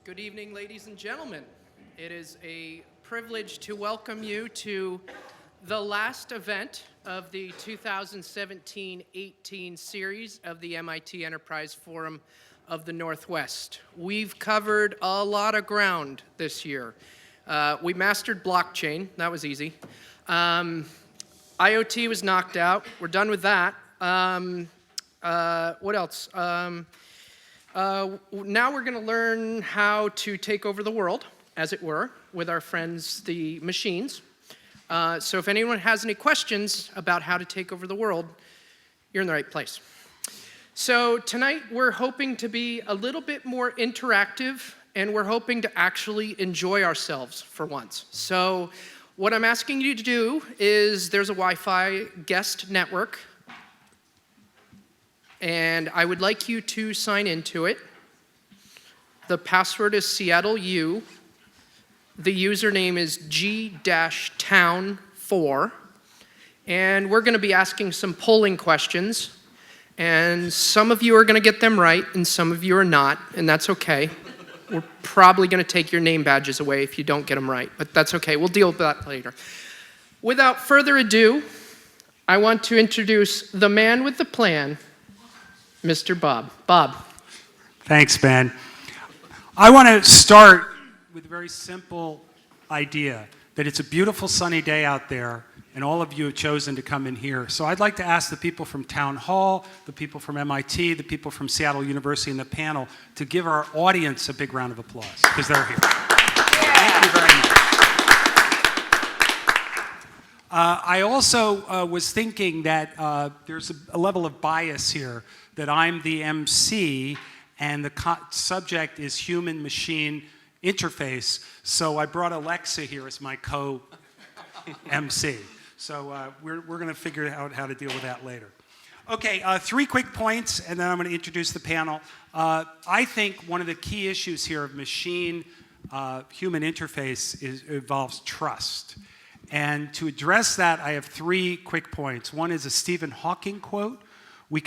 Good evening, ladies and gentlemen. It is a privilege to welcome you to the last event of the 2017-18 series of the MIT Enterprise Forum of the Northwest. We've covered a lot of ground this year. We mastered blockchain. That was easy. IoT was knocked out. We're done with that. What else? Now we're going to learn how to take over the world, as it were, with our friends, the machines. So if anyone has any questions about how to take over the world, you're in the right place. So tonight we're hoping to be a little bit more interactive, and we're hoping to actually enjoy ourselves for once. So what I'm asking you to do is there's a Wi-Fi guest network, and I would like you to sign into it. The password is SeattleU. The username is G-Town4. And we're going to be asking some polling questions. And some of you are going to get them right, and some of you are not, and that's okay. We're probably going to take your name badges away if you don't get them right, but that's okay. We'll deal with that later. Without further ado, I want to introduce the man with the plan, Mr. Bob. Bob. Thanks, Ben. I want to start with a very simple idea that it's a beautiful sunny day out there and all of you have chosen to come in here. So I'd like to ask the people from Town Hall, the people from MIT, the people from Seattle University and the panel to give our audience a big round of applause because they're here. Thank you very much. I also was thinking that there's a level of bias here, that I'm the MC and the subject is human-machine interface. So I brought Alexa here as my co-MC. So we're going to figure out how to deal with that later. Okay, 3 quick points, and then I'm going to introduce the panel. I think one of the key issues here of machine-human interface involves trust. And to address that, I have 3 quick points. One is a Stephen Hawking quote. We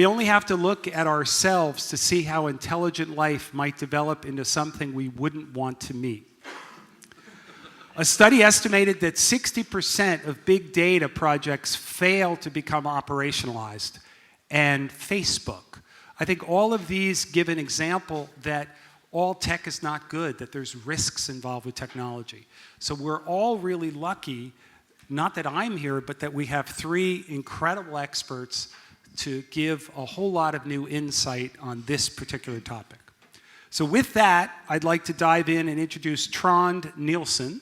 only have to look at ourselves to see how intelligent life might develop into something we wouldn't want to meet. A study estimated that 60% of big data projects fail to become operationalized. And Facebook. I think all of these give an example that all tech is not good, that there's risks involved with technology. So we're all really lucky, not that I'm here, but that we have 3 incredible experts to give a whole lot of new insight on this particular topic. So with that, I'd like to dive in and introduce Trond Nielsen.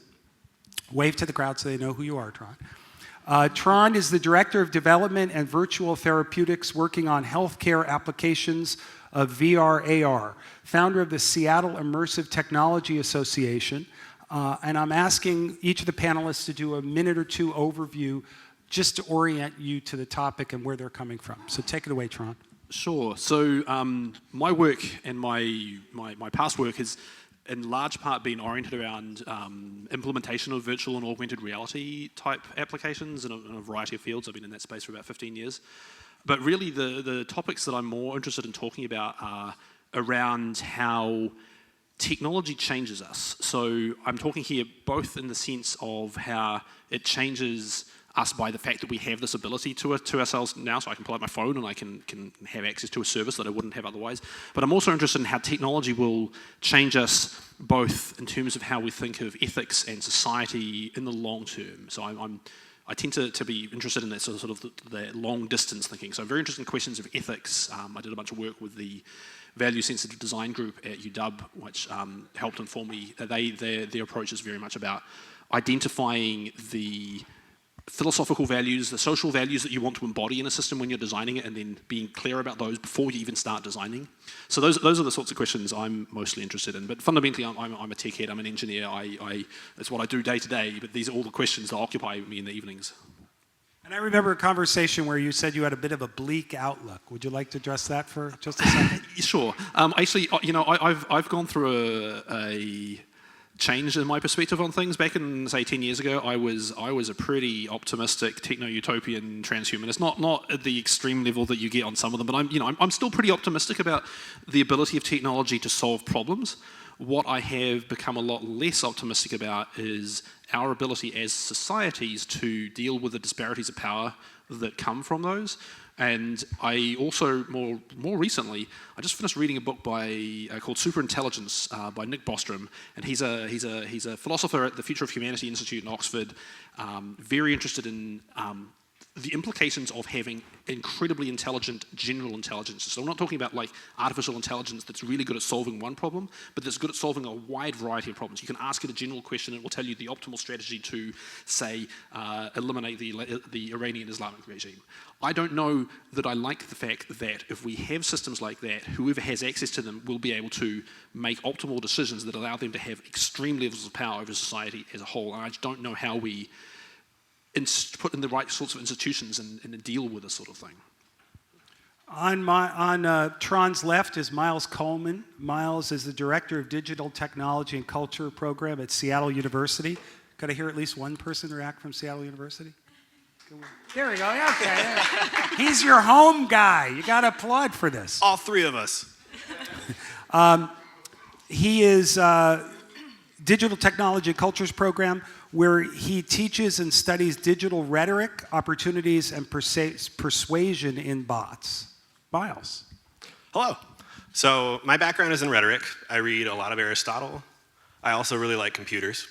Wave to the crowd so they know who you are, Trond. Trond is the Director of Development and Virtual Therapeutics working on healthcare applications of VR/AR, founder of the Seattle Immersive Technology Association. And I'm asking each of the panelists to do a minute or 2 overview just to orient you to the topic and where they're coming from. So take it away, Trond. Sure. So my work and my past work has in large part been oriented around implementation of virtual and augmented reality type applications in a variety of fields. I've been in that space for about 15 years. But really the topics that I'm more interested in talking about are around how technology changes us. So I'm talking here both in the sense of how it changes us by the fact that we have this ability to ourselves now, so I can pull out my phone and I can have access to a service that I wouldn't have otherwise. But I'm also interested in how technology will change us both in terms of how we think of ethics and society in the long term. So I tend to be interested in that sort of the long distance thinking. So I'm very interested in questions of ethics. I did a bunch of work with the Value Sensitive Design group at UW, which helped inform me. Their approach is very much about identifying the philosophical values, the social values that you want to embody in a system when you're designing it, and then being clear about those before you even start designing. So those are the sorts of questions I'm mostly interested in. But fundamentally, I'm a tech head, I'm an engineer, that's what I do day to day, but these are all the questions that occupy me in the evenings. And I remember a conversation where you said you had a bit of a bleak outlook. Would you like to address that for just a second? Sure. Actually, I've gone through a changed in my perspective on things. Back in, say, 10 years ago, I was a pretty optimistic techno-utopian transhumanist. Not at the extreme level that you get on some of them, but I'm still pretty optimistic about the ability of technology to solve problems. What I have become a lot less optimistic about is our ability as societies to deal with the disparities of power that come from those. And I also, more recently, I just finished reading a book called Superintelligence by Nick Bostrom, and he's a philosopher at the Future of Humanity Institute in Oxford, very interested in the implications of having incredibly intelligent general intelligence. So I'm not talking about like artificial intelligence that's really good at solving one problem, but that's good at solving a wide variety of problems. You can ask it a general question, it will tell you the optimal strategy to, say, eliminate the Iranian Islamic regime. I don't know that I like the fact that if we have systems like that, whoever has access to them will be able to make optimal decisions that allow them to have extreme levels of power over society as a whole. And I just don't know how we put in the right sorts of institutions and deal with this sort of thing. On Tron's left is Miles Coleman. Miles is the Director of Digital Technology and Culture Program at Seattle University. Could I hear at least one person react from Seattle University? There we go. Okay. He's your home guy. You got to applaud for this. All three of us. He is Digital Technology and Cultures Program, where he teaches and studies digital rhetoric, opportunities, and persuasion in bots. Miles. Hello. So my background is in rhetoric. I read a lot of Aristotle. I also really like computers.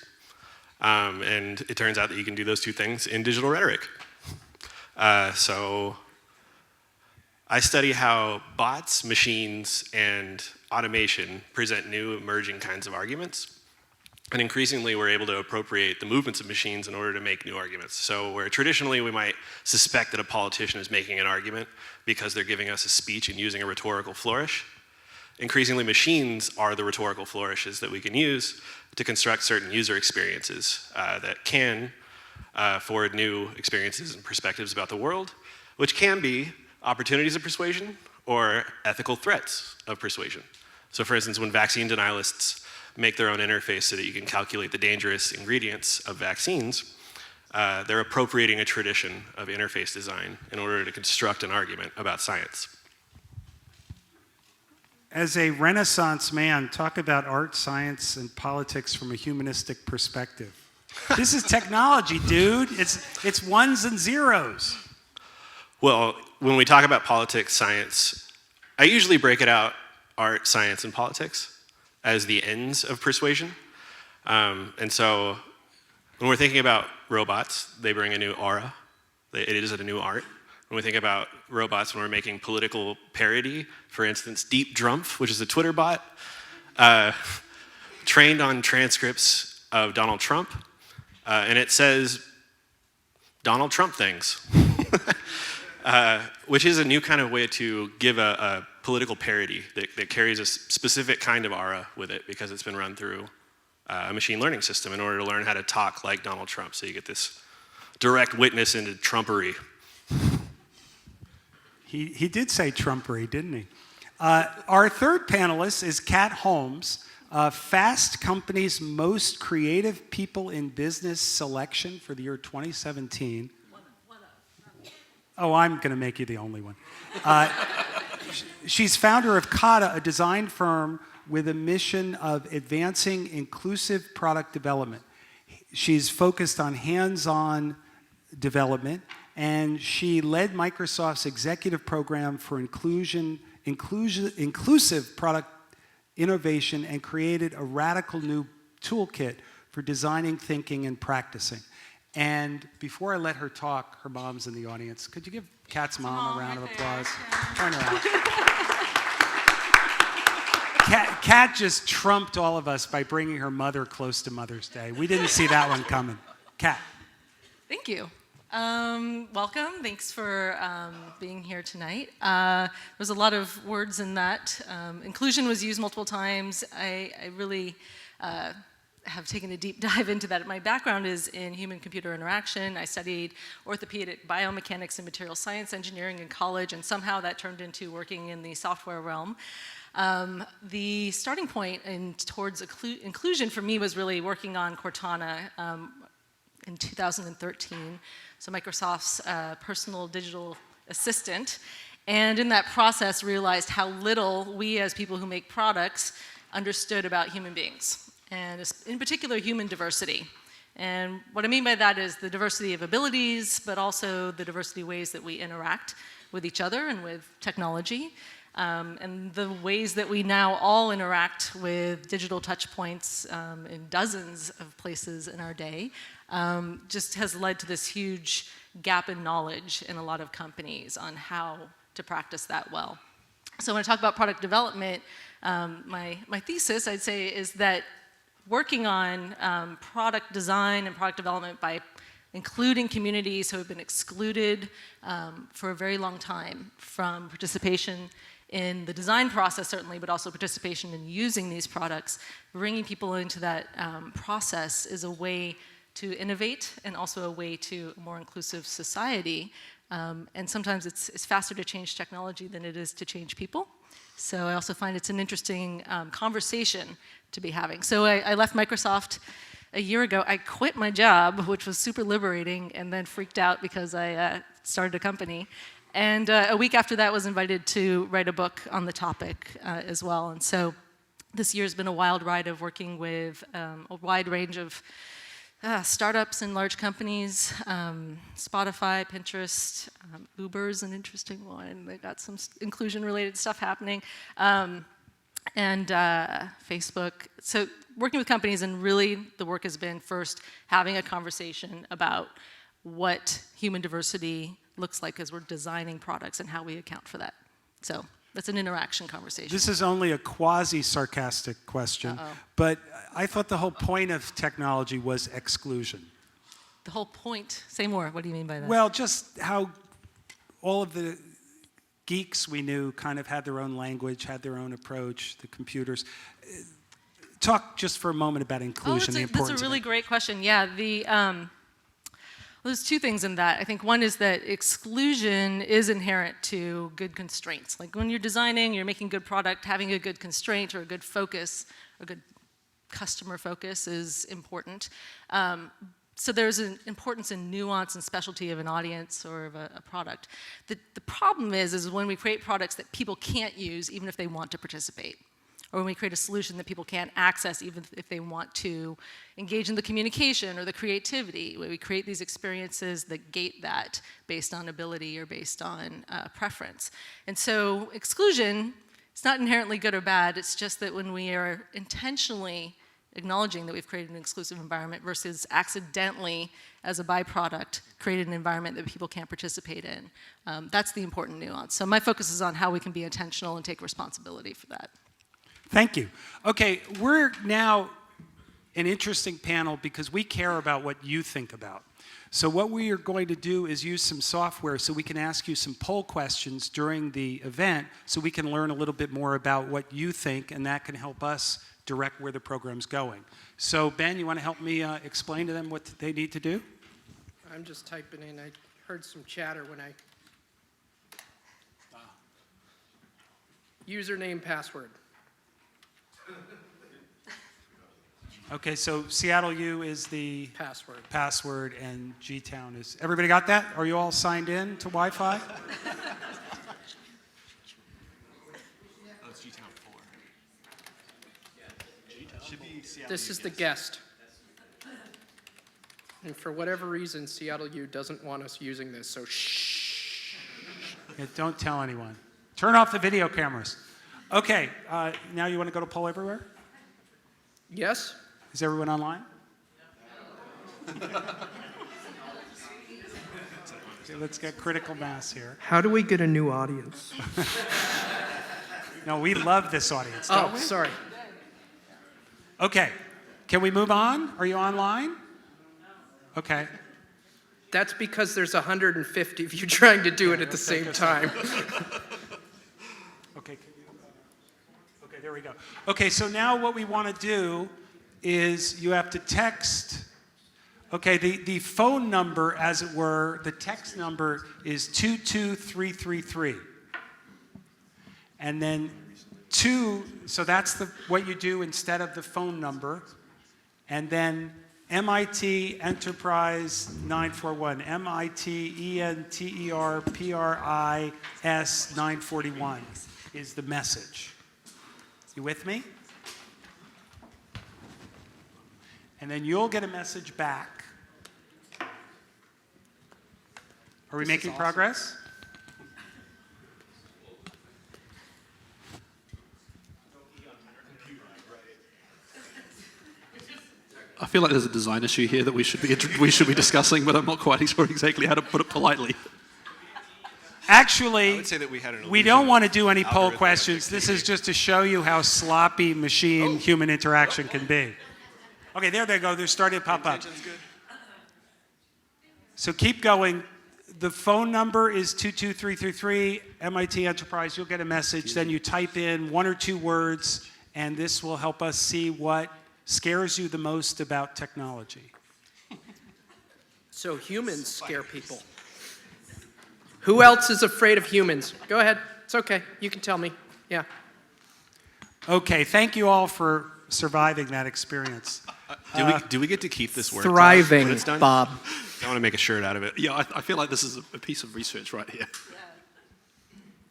And it turns out that you can do those two things in digital rhetoric. So I study how bots, machines, and automation present new emerging kinds of arguments. And increasingly, we're able to appropriate the movements of machines in order to make new arguments. So where traditionally we might suspect that a politician is making an argument because they're giving us a speech and using a rhetorical flourish, increasingly machines are the rhetorical flourishes that we can use to construct certain user experiences that can forward new experiences and perspectives about the world, which can be opportunities of persuasion or ethical threats of persuasion. So for instance, when vaccine denialists make their own interface so that you can calculate the dangerous ingredients of vaccines, they're appropriating a tradition of interface design in order to construct an argument about science. As a Renaissance man, talk about art, science, and politics from a humanistic perspective. This is technology, dude. It's ones and zeros. Well, when we talk about politics, science, I usually break it out, art, science, and politics, as the ends of persuasion. And so when we're thinking about robots, they bring a new aura. It is a new art. When we think about robots, when we're making political parody, for instance, Deep Drumpf, which is a Twitter bot, trained on transcripts of Donald Trump, and it says Donald Trump things, which is a new kind of way to give a political parody that carries a specific kind of aura with it because it's been run through a machine learning system in order to learn how to talk like Donald Trump. So you get this direct witness into Trumpery. He did say Trumpery, didn't he? Our third panelist is Kat Holmes, Fast Company's most creative people in business selection for the year 2017. Oh, I'm going to make you the only one. She's founder of Kata, a design firm with a mission of advancing inclusive product development. She's focused on hands-on development, and she led Microsoft's executive program for inclusive product innovation and created a radical new toolkit for designing, thinking, and practicing. And before I let her talk, her mom's in the audience. Could you give Kat's mom a round of applause? Turn her out. Kat just trumped all of us by bringing her mother close to Mother's Day. We didn't see that one coming. Kat. Thank you. Welcome. Thanks for being here tonight. There's a lot of words in that. Inclusion was used multiple times. I really have taken a deep dive into that. My background is in human-computer interaction. I studied orthopedic biomechanics and material science engineering in college, and somehow that turned into working in the software realm. The starting point towards inclusion for me was really working on Cortana in 2013, so Microsoft's personal digital assistant. And in that process, realized how little we as people who make products understood about human beings, and in particular, human diversity. And what I mean by that is the diversity of abilities, but also the diversity of ways that we interact with each other and with technology. And the ways that we now all interact with digital touch points in dozens of places in our day just has led to this huge gap in knowledge in a lot of companies on how to practice that well. So when I talk about product development, my thesis, I'd say, is that working on product design and product development by including communities who have been excluded for a very long time from participation in the design process, certainly, but also participation in using these products, bringing people into that process is a way to innovate and also a way to a more inclusive society. And sometimes it's faster to change technology than it is to change people. So I also find it's an interesting conversation to be having. So I left Microsoft a year ago. I quit my job, which was super liberating, and then freaked out because I started a company. And a week after that, was invited to write a book on the topic as well. And so this year's been a wild ride of working with a wide range of startups and large companies, Spotify, Pinterest, Uber's an interesting one. They've got some inclusion-related stuff happening, and Facebook. So working with companies, and really the work has been first having a conversation about what human diversity looks like as we're designing products and how we account for that. So that's an interaction conversation. This is only a quasi-sarcastic question, but I thought the whole point of technology was exclusion. The whole point, say more, what do you mean by that? Well, just how all of the geeks we knew kind of had their own language, had their own approach, the computers. Talk just for a moment about inclusion, the importance of it. That's a really great question. Yeah, there's two things in that. I think one is that exclusion is inherent to good constraints. Like when you're designing, you're making good product, having a good constraint or a good focus, a good customer focus is important. So there's an importance in nuance and specialty of an audience or of a product. The problem is when we create products that people can't use even if they want to participate, or when we create a solution that people can't access even if they want to engage in the communication or the creativity, where we create these experiences that gate that based on ability or based on preference. And so exclusion, it's not inherently good or bad, it's just that when we are intentionally acknowledging that we've created an exclusive environment versus accidentally, as a byproduct, created an environment that people can't participate in. That's the important nuance. So my focus is on how we can be intentional and take responsibility for that. Thank you. Okay, we're now an interesting panel because we care about what you think about. So what we are going to do is use some software so we can ask you some poll questions during the event so we can learn a little bit more about what you think, and that can help us direct where the program's going. So Ben, you want to help me explain to them what they need to do? I'm just typing in. I heard some chatter when I... Username, password. Okay, so Seattle U is the password, and G-Town is... Everybody got that? Are you all signed in to Wi-Fi? Oh, it's G-Town 4. Should be Seattle This is the guest. And for whatever reason, Seattle U doesn't want us using this, so shh. Yeah, don't tell anyone. Turn off the video cameras. Okay, now you want to go to Poll Everywhere? Yes? Is everyone online? Okay, let's get critical mass here. How do we get a new audience? No, we love this audience, don't we? Sorry. Okay, can we move on? Are you online? Okay. That's because there's 150 of you trying to do it at the same time. Okay, there we go. Okay, so now what we want to do is you have to text. Okay, the phone number, as it were, the text number is 22333. And then 2, so that's what you do instead of the phone number. And then MIT Enterprise 941, MIT-ENTERPRIS 941 is the message. You with me? And then you'll get a message back. Are we making progress? I feel like there's a design issue here that we should be discussing, but I'm not quite sure exactly how to put it politely. Actually, I would say that we don't want to do any poll questions. This is just to show you how sloppy machine-human interaction can be. Okay, there they go. They're starting to pop up. So keep going. The phone number is 22333, MIT Enterprise. You'll get a message. Then you type in 1 or 2 words, and this will help us see what scares you the most about technology. So humans scare people. Who else is afraid of humans? Go ahead. It's okay. You can tell me. Yeah. Okay, thank you all for surviving that experience. Do we get to keep this word? Thriving, when it's done? Bob. I want to make a shirt out of it. Yeah, I feel like this is a piece of research right here.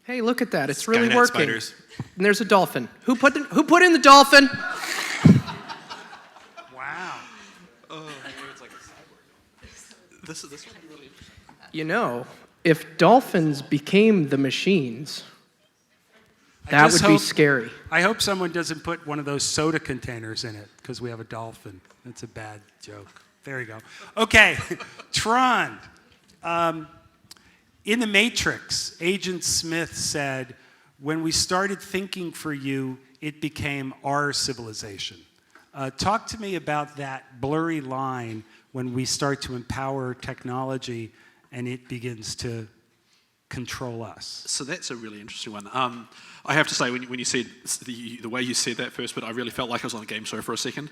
Hey, look at that. It's really Skynet working. spiders. And there's a dolphin. Who put in the dolphin? Wow. This would be really interesting. You know, if dolphins became the machines, that would be scary. I hope someone doesn't put one of those soda containers in it because we have a dolphin. That's a bad joke. There you go. Okay, Tron. In The Matrix, Agent Smith said, when we started thinking for you, it became our civilization. Talk to me about that blurry line when we start to empower technology and it begins to control us. So that's a really interesting one. I have to say, when you said the way you said that first bit, I really felt like I was on a game show for a second.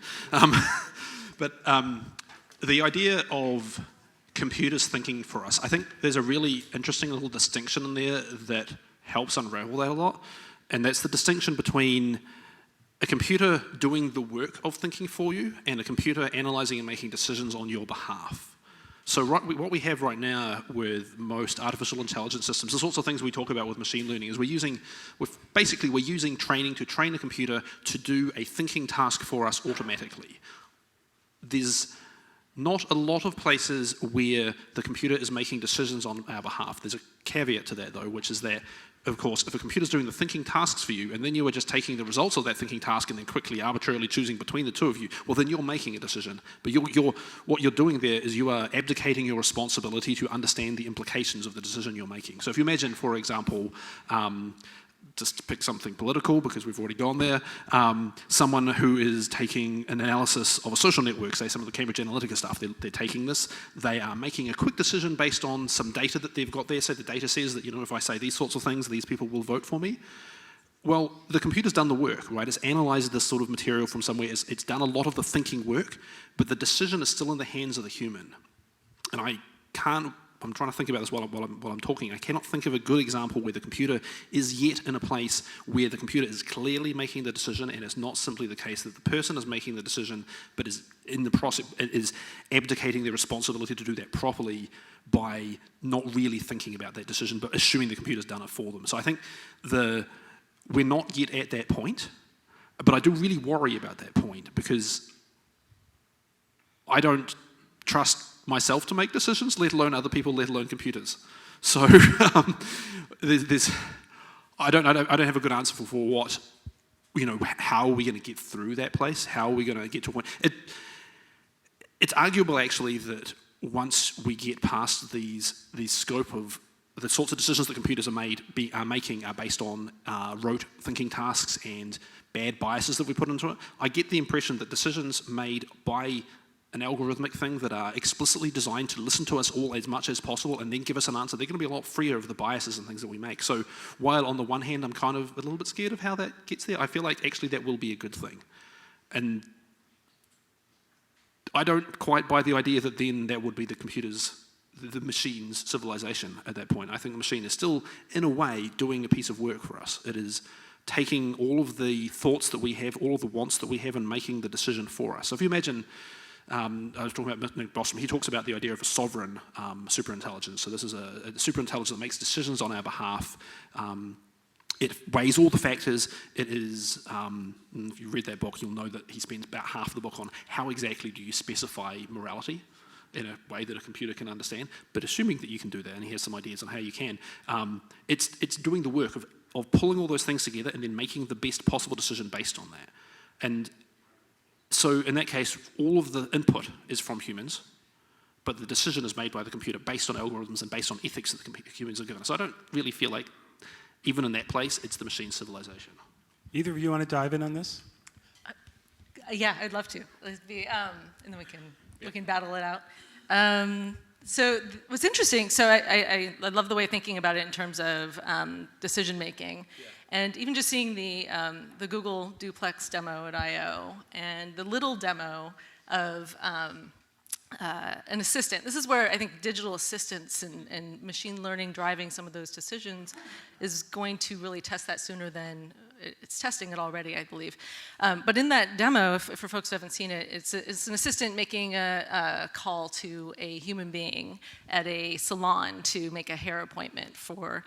But the idea of computers thinking for us, I think there's a really interesting little distinction in there that helps unravel that a lot, and that's the distinction between a computer doing the work of thinking for you and a computer analyzing and making decisions on your behalf. So what we have right now with most artificial intelligence systems, the sorts of things we talk about with machine learning, is we're using training to train a computer to do a thinking task for us automatically. There's not a lot of places where the computer is making decisions on our behalf. There's a caveat to that, though, which is that, of course, if a computer's doing the thinking tasks for you, and then you are just taking the results of that thinking task and then quickly, arbitrarily choosing between the two of you, well, then you're making a decision. But what you're doing there is you are abdicating your responsibility to understand the implications of the decision you're making. So if you imagine, for example, just to pick something political, because we've already gone there, someone who is taking an analysis of a social network, say some of the Cambridge Analytica stuff, they're taking this, they are making a quick decision based on some data that they've got there. So the data says that, if I say these sorts of things, these people will vote for me. Well, the computer's done the work, right? It's analyzed this sort of material from somewhere, it's done a lot of the thinking work, but the decision is still in the hands of the human. And I'm trying to think about this while I'm talking. I cannot think of a good example where the computer is yet in a place where the computer is clearly making the decision, and it's not simply the case that the person is making the decision, but is in the process is abdicating their responsibility to do that properly by not really thinking about that decision, but assuming the computer's done it for them. So I think we're not yet at that point, but I do really worry about that point because I don't trust myself to make decisions, let alone other people, let alone computers. So I don't have a good answer for what, how are we going to get through that place? How are we going to get to a point? It's arguable actually that once we get past the scope of the sorts of decisions that computers are making are based on rote thinking tasks and bad biases that we put into it, I get the impression that decisions made by an algorithmic thing that are explicitly designed to listen to us all as much as possible and then give us an answer, they're going to be a lot freer of the biases and things that we make. So while on the one hand I'm kind of a little bit scared of how that gets there, I feel like actually that will be a good thing. And I don't quite buy the idea that then that would be the computer's, the machine's civilization at that point. I think the machine is still, in a way, doing a piece of work for us. It is taking all of the thoughts that we have, all of the wants that we have, and making the decision for us. So if you imagine, I was talking about Nick Bostrom, he talks about the idea of a sovereign superintelligence. So this is a superintelligence that makes decisions on our behalf. It weighs all the factors. It is, if you read that book, you'll know that he spends about half the book on how exactly do you specify morality in a way that a computer can understand. But assuming that you can do that, and he has some ideas on how you can, it's doing the work of pulling all those things together and then making the best possible decision based on that. And so in that case, all of the input is from humans, but the decision is made by the computer based on algorithms and based on ethics that the humans are given. So I don't really feel like, even in that place, it's the machine civilization. Either of you want to dive in on this? Yeah, I'd love to. And then we can battle it out. So what's interesting, so I love the way of thinking about it in terms of decision making. Yeah. And even just seeing the Google Duplex demo at I/O and the little demo of an assistant. This is where I think digital assistants and machine learning driving some of those decisions is going to really test that sooner than it's testing it already, I believe. But in that demo, for folks who haven't seen it, it's an assistant making a call to a human being at a salon to make a hair appointment for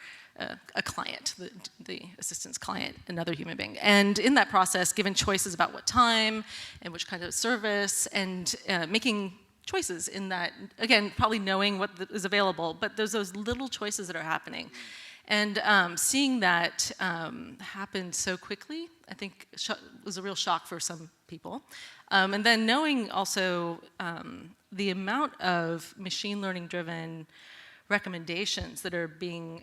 a client, the assistant's client, another human being. And in that process, given choices about what time and which kind of service, and making choices in that, again, probably knowing what is available, but there's those little choices that are happening. And seeing that happen so quickly, I think was a real shock for some people. And then knowing also the amount of machine learning driven recommendations that are being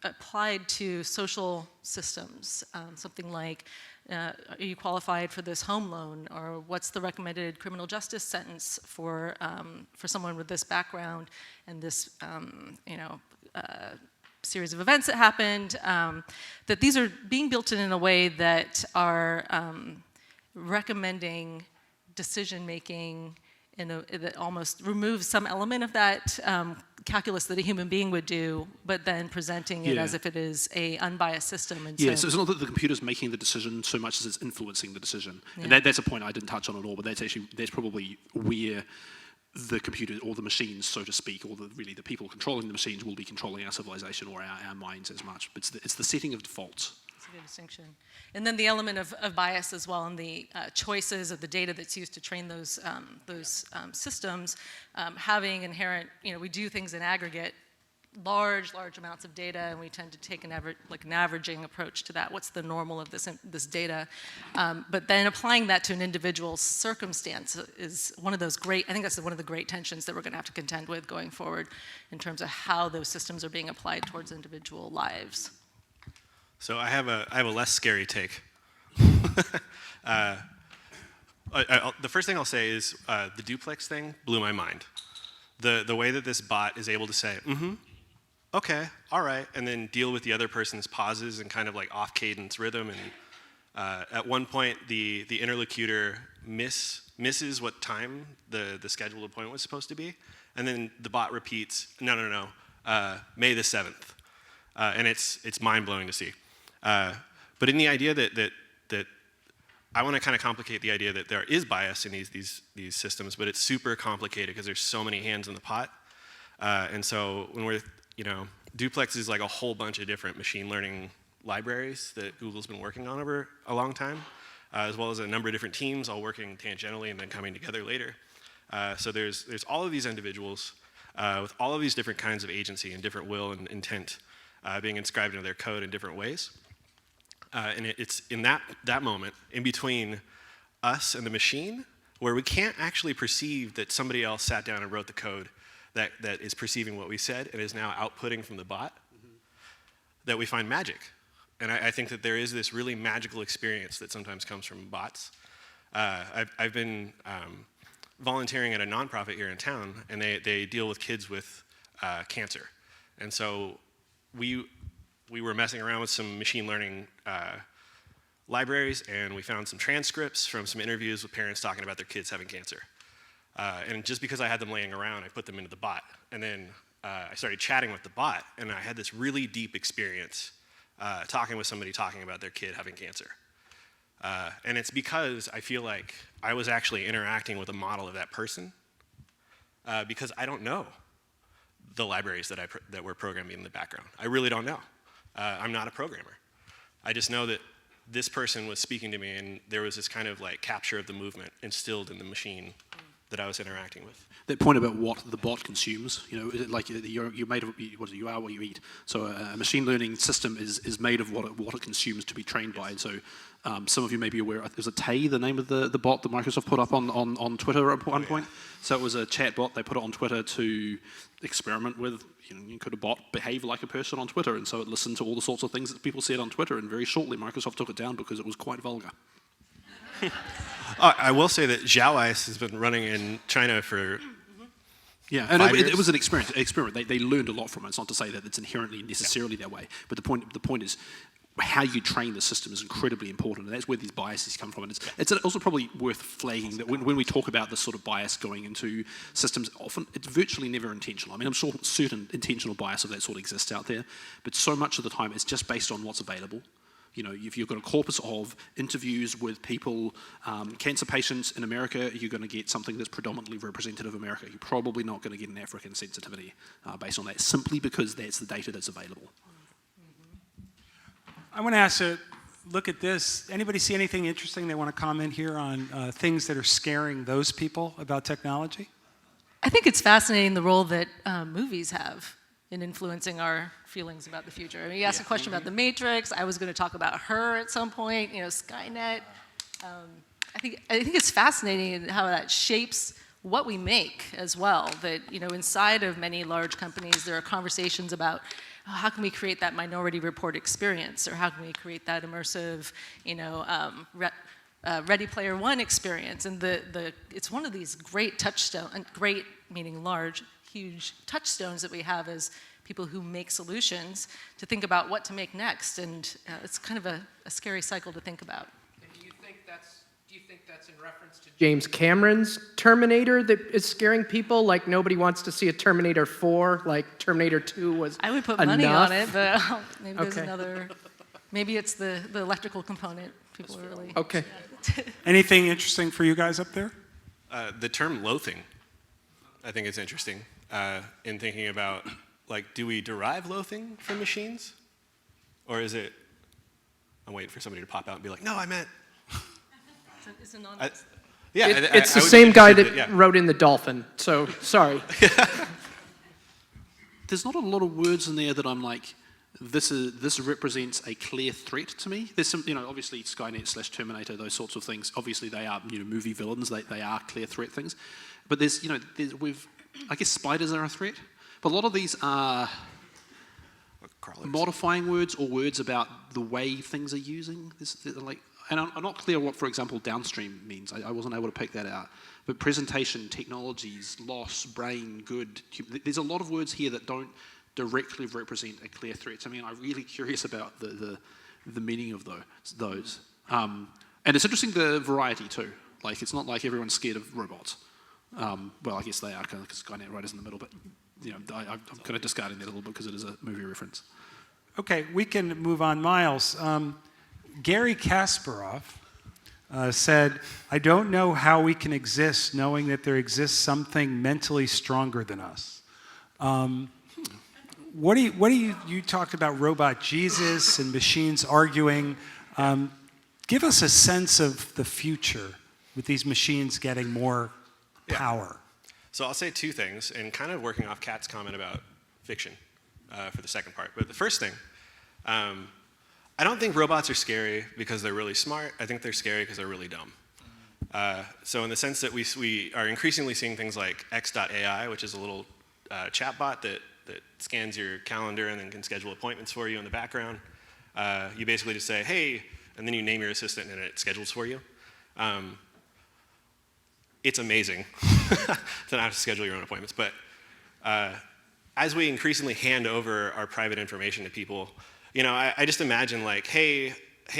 applied to social systems, something like, are you qualified for this home loan, or what's the recommended criminal justice sentence for someone with this background and this, series of events that happened, that these are being built in a way that are recommending decision making that almost removes some element of that calculus that a human being would do, but then presenting it as if it is a unbiased system. And so it's not that the computer's making the decision so much as it's influencing the decision. And that's a point I didn't touch on at all, but that's probably where the computer or the machines, so to speak, or really the people controlling the machines will be controlling our civilization or our minds as much. But it's the setting of defaults. That's a good distinction. And then the element of bias as well, and the choices of the data that's used to train those systems, having inherent, we do things in aggregate, large amounts of data, and we tend to take an averaging approach to that. What's the normal of this data? But then applying that to an individual's circumstance is one of those I think that's one of the great tensions that we're going to have to contend with going forward in terms of how those systems are being applied towards individual lives. So I have a less scary take. The first thing I'll say is the duplex thing blew my mind. The way that this bot is able to say, okay, all right, and then deal with the other person's pauses and kind of like off cadence rhythm. And at one point, the interlocutor misses what time the scheduled appointment was supposed to be, and then the bot repeats, no, May the 7th, and it's mind blowing to see. But in the idea that I want to kind of complicate the idea that there is bias in these systems, but it's super complicated because there's so many hands in the pot. And so when we're, Duplex is like a whole bunch of different machine learning libraries that Google's been working on over a long time, as well as a number of different teams all working tangentially and then coming together later. So there's all of these individuals with all of these different kinds of agency and different will and intent being inscribed into their code in different ways. And it's in that moment, in between us and the machine, where we can't actually perceive that somebody else sat down and wrote the code that is perceiving what we said and is now outputting from the bot, that we find magic. And I think that there is this really magical experience that sometimes comes from bots. I've been volunteering at a nonprofit here in town, and they deal with kids with cancer. And so we were messing around with some machine learning libraries, and we found some transcripts from some interviews with parents talking about their kids having cancer. And just because I had them laying around, I put them into the bot. And then I started chatting with the bot, and I had this really deep experience talking with somebody talking about their kid having cancer. And it's because I feel like I was actually interacting with a model of that person because I don't know the libraries that were programming in the background. I really don't know. I'm not a programmer. I just know that this person was speaking to me, and there was this kind of like capture of the movement instilled in the machine that I was interacting with. That point about what the bot consumes, like you're made of you are what you eat. So a machine learning system is made of what it consumes to be trained by. And so some of you may be aware, is it Tay, the name of the bot that Microsoft put up on Twitter at one point? So it was a chat bot. They put it on Twitter to experiment with, could a bot behave like a person on Twitter? And so it listened to all the sorts of things that people said on Twitter, and very shortly Microsoft took it down because it was quite vulgar. I will say that Xiaoice has been running in China for and 5 it years. was an experiment. They learned a lot from it. It's not to say that it's inherently necessarily that way, but the point is how you train the system is incredibly important, and that's where these biases come from. And it's also probably worth flagging that when we talk about this sort of bias going into systems, often it's virtually never intentional. I mean, I'm sure certain intentional bias of that sort exists out there, but so much of the time it's just based on what's available. If you've got a corpus of interviews with people, cancer patients in America, you're going to get something that's predominantly representative of America. You're probably not going to get an African sensitivity based on that, simply because that's the data that's available. I want to ask look at this. Anybody see anything interesting they want to comment here on things that are scaring those people about technology? I think it's fascinating the role that movies have in influencing our feelings about the future. I mean, you asked a question about The Matrix. I was going to talk about Her at some point, Skynet. I think it's fascinating how that shapes what we make as well. That, inside of many large companies, there are conversations about how can we create that Minority Report experience, or how can we create that immersive, Ready Player One experience. And it's one of these great great meaning large, huge touchstones that we have as people who make solutions to think about what to make next. And it's kind of a scary cycle to think about. And do you think that's in reference to James Cameron's Terminator that is scaring people? Like nobody wants to see a Terminator 4, like Terminator 2 was I would put enough? money on it, but maybe there's Okay. another, maybe it's the electrical component. People are really... Okay. Anything interesting for you guys up there? The term loathing, I think is interesting in thinking about, do we derive loathing from machines? Or is it, I'm waiting for somebody to pop out and be like, no, I meant... It's anonymous. It's the I would same be guy interested that wrote in The Dolphin, so sorry. There's not a lot of words in there that I'm like, this represents a clear threat to me. There's some, obviously Skynet / Terminator, those sorts of things. Obviously they are, movie villains. They are clear threat things. But there's, I guess spiders are a threat. But a lot of these are modifying words or words about the way things are using. And I'm not clear what, for example, downstream means. I wasn't able to pick that out. But presentation, technologies, loss, brain, good. There's a lot of words here that don't directly represent a clear threat. So, I'm really curious about the meaning of those. And it's interesting the variety too. It's not like everyone's scared of robots. Well, I guess they are, because Skynet right is in the middle. But I'm kind of discarding that a little bit because it is a movie reference. Okay, we can move on. Miles, Gary Kasparov said, I don't know how we can exist knowing that there exists something mentally stronger than us. What do you talked about robot Jesus and machines arguing. Give us a sense of the future with these machines getting more power. So I'll say two things, and kind of working off Kat's comment about fiction for the second part. But the first thing, I don't think robots are scary because they're really smart. I think they're scary because they're really dumb. So in the sense that we are increasingly seeing things like X.AI, which is a little chatbot that scans your calendar and then can schedule appointments for you in the background. You basically just say, hey, and then you name your assistant and it schedules for you. It's amazing to not have to schedule your own appointments. But as we increasingly hand over our private information to people, I just imagine hey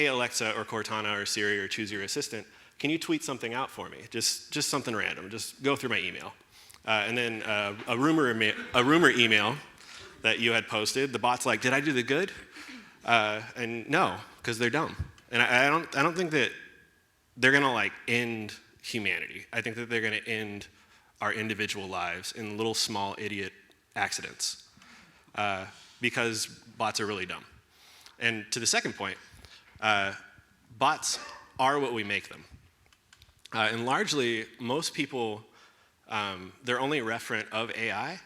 Alexa or Cortana or Siri or choose your assistant, can you tweet something out for me? Just something random. Just go through my email. And then a rumor email that you had posted, the bot's like, did I do the good? And no, because they're dumb. And I don't think that they're gonna like end humanity. I think that they're gonna end our individual lives in little small idiot accidents because bots are really dumb. And to the second point, bots are what we make them. And largely, most people, they're only referent of AI,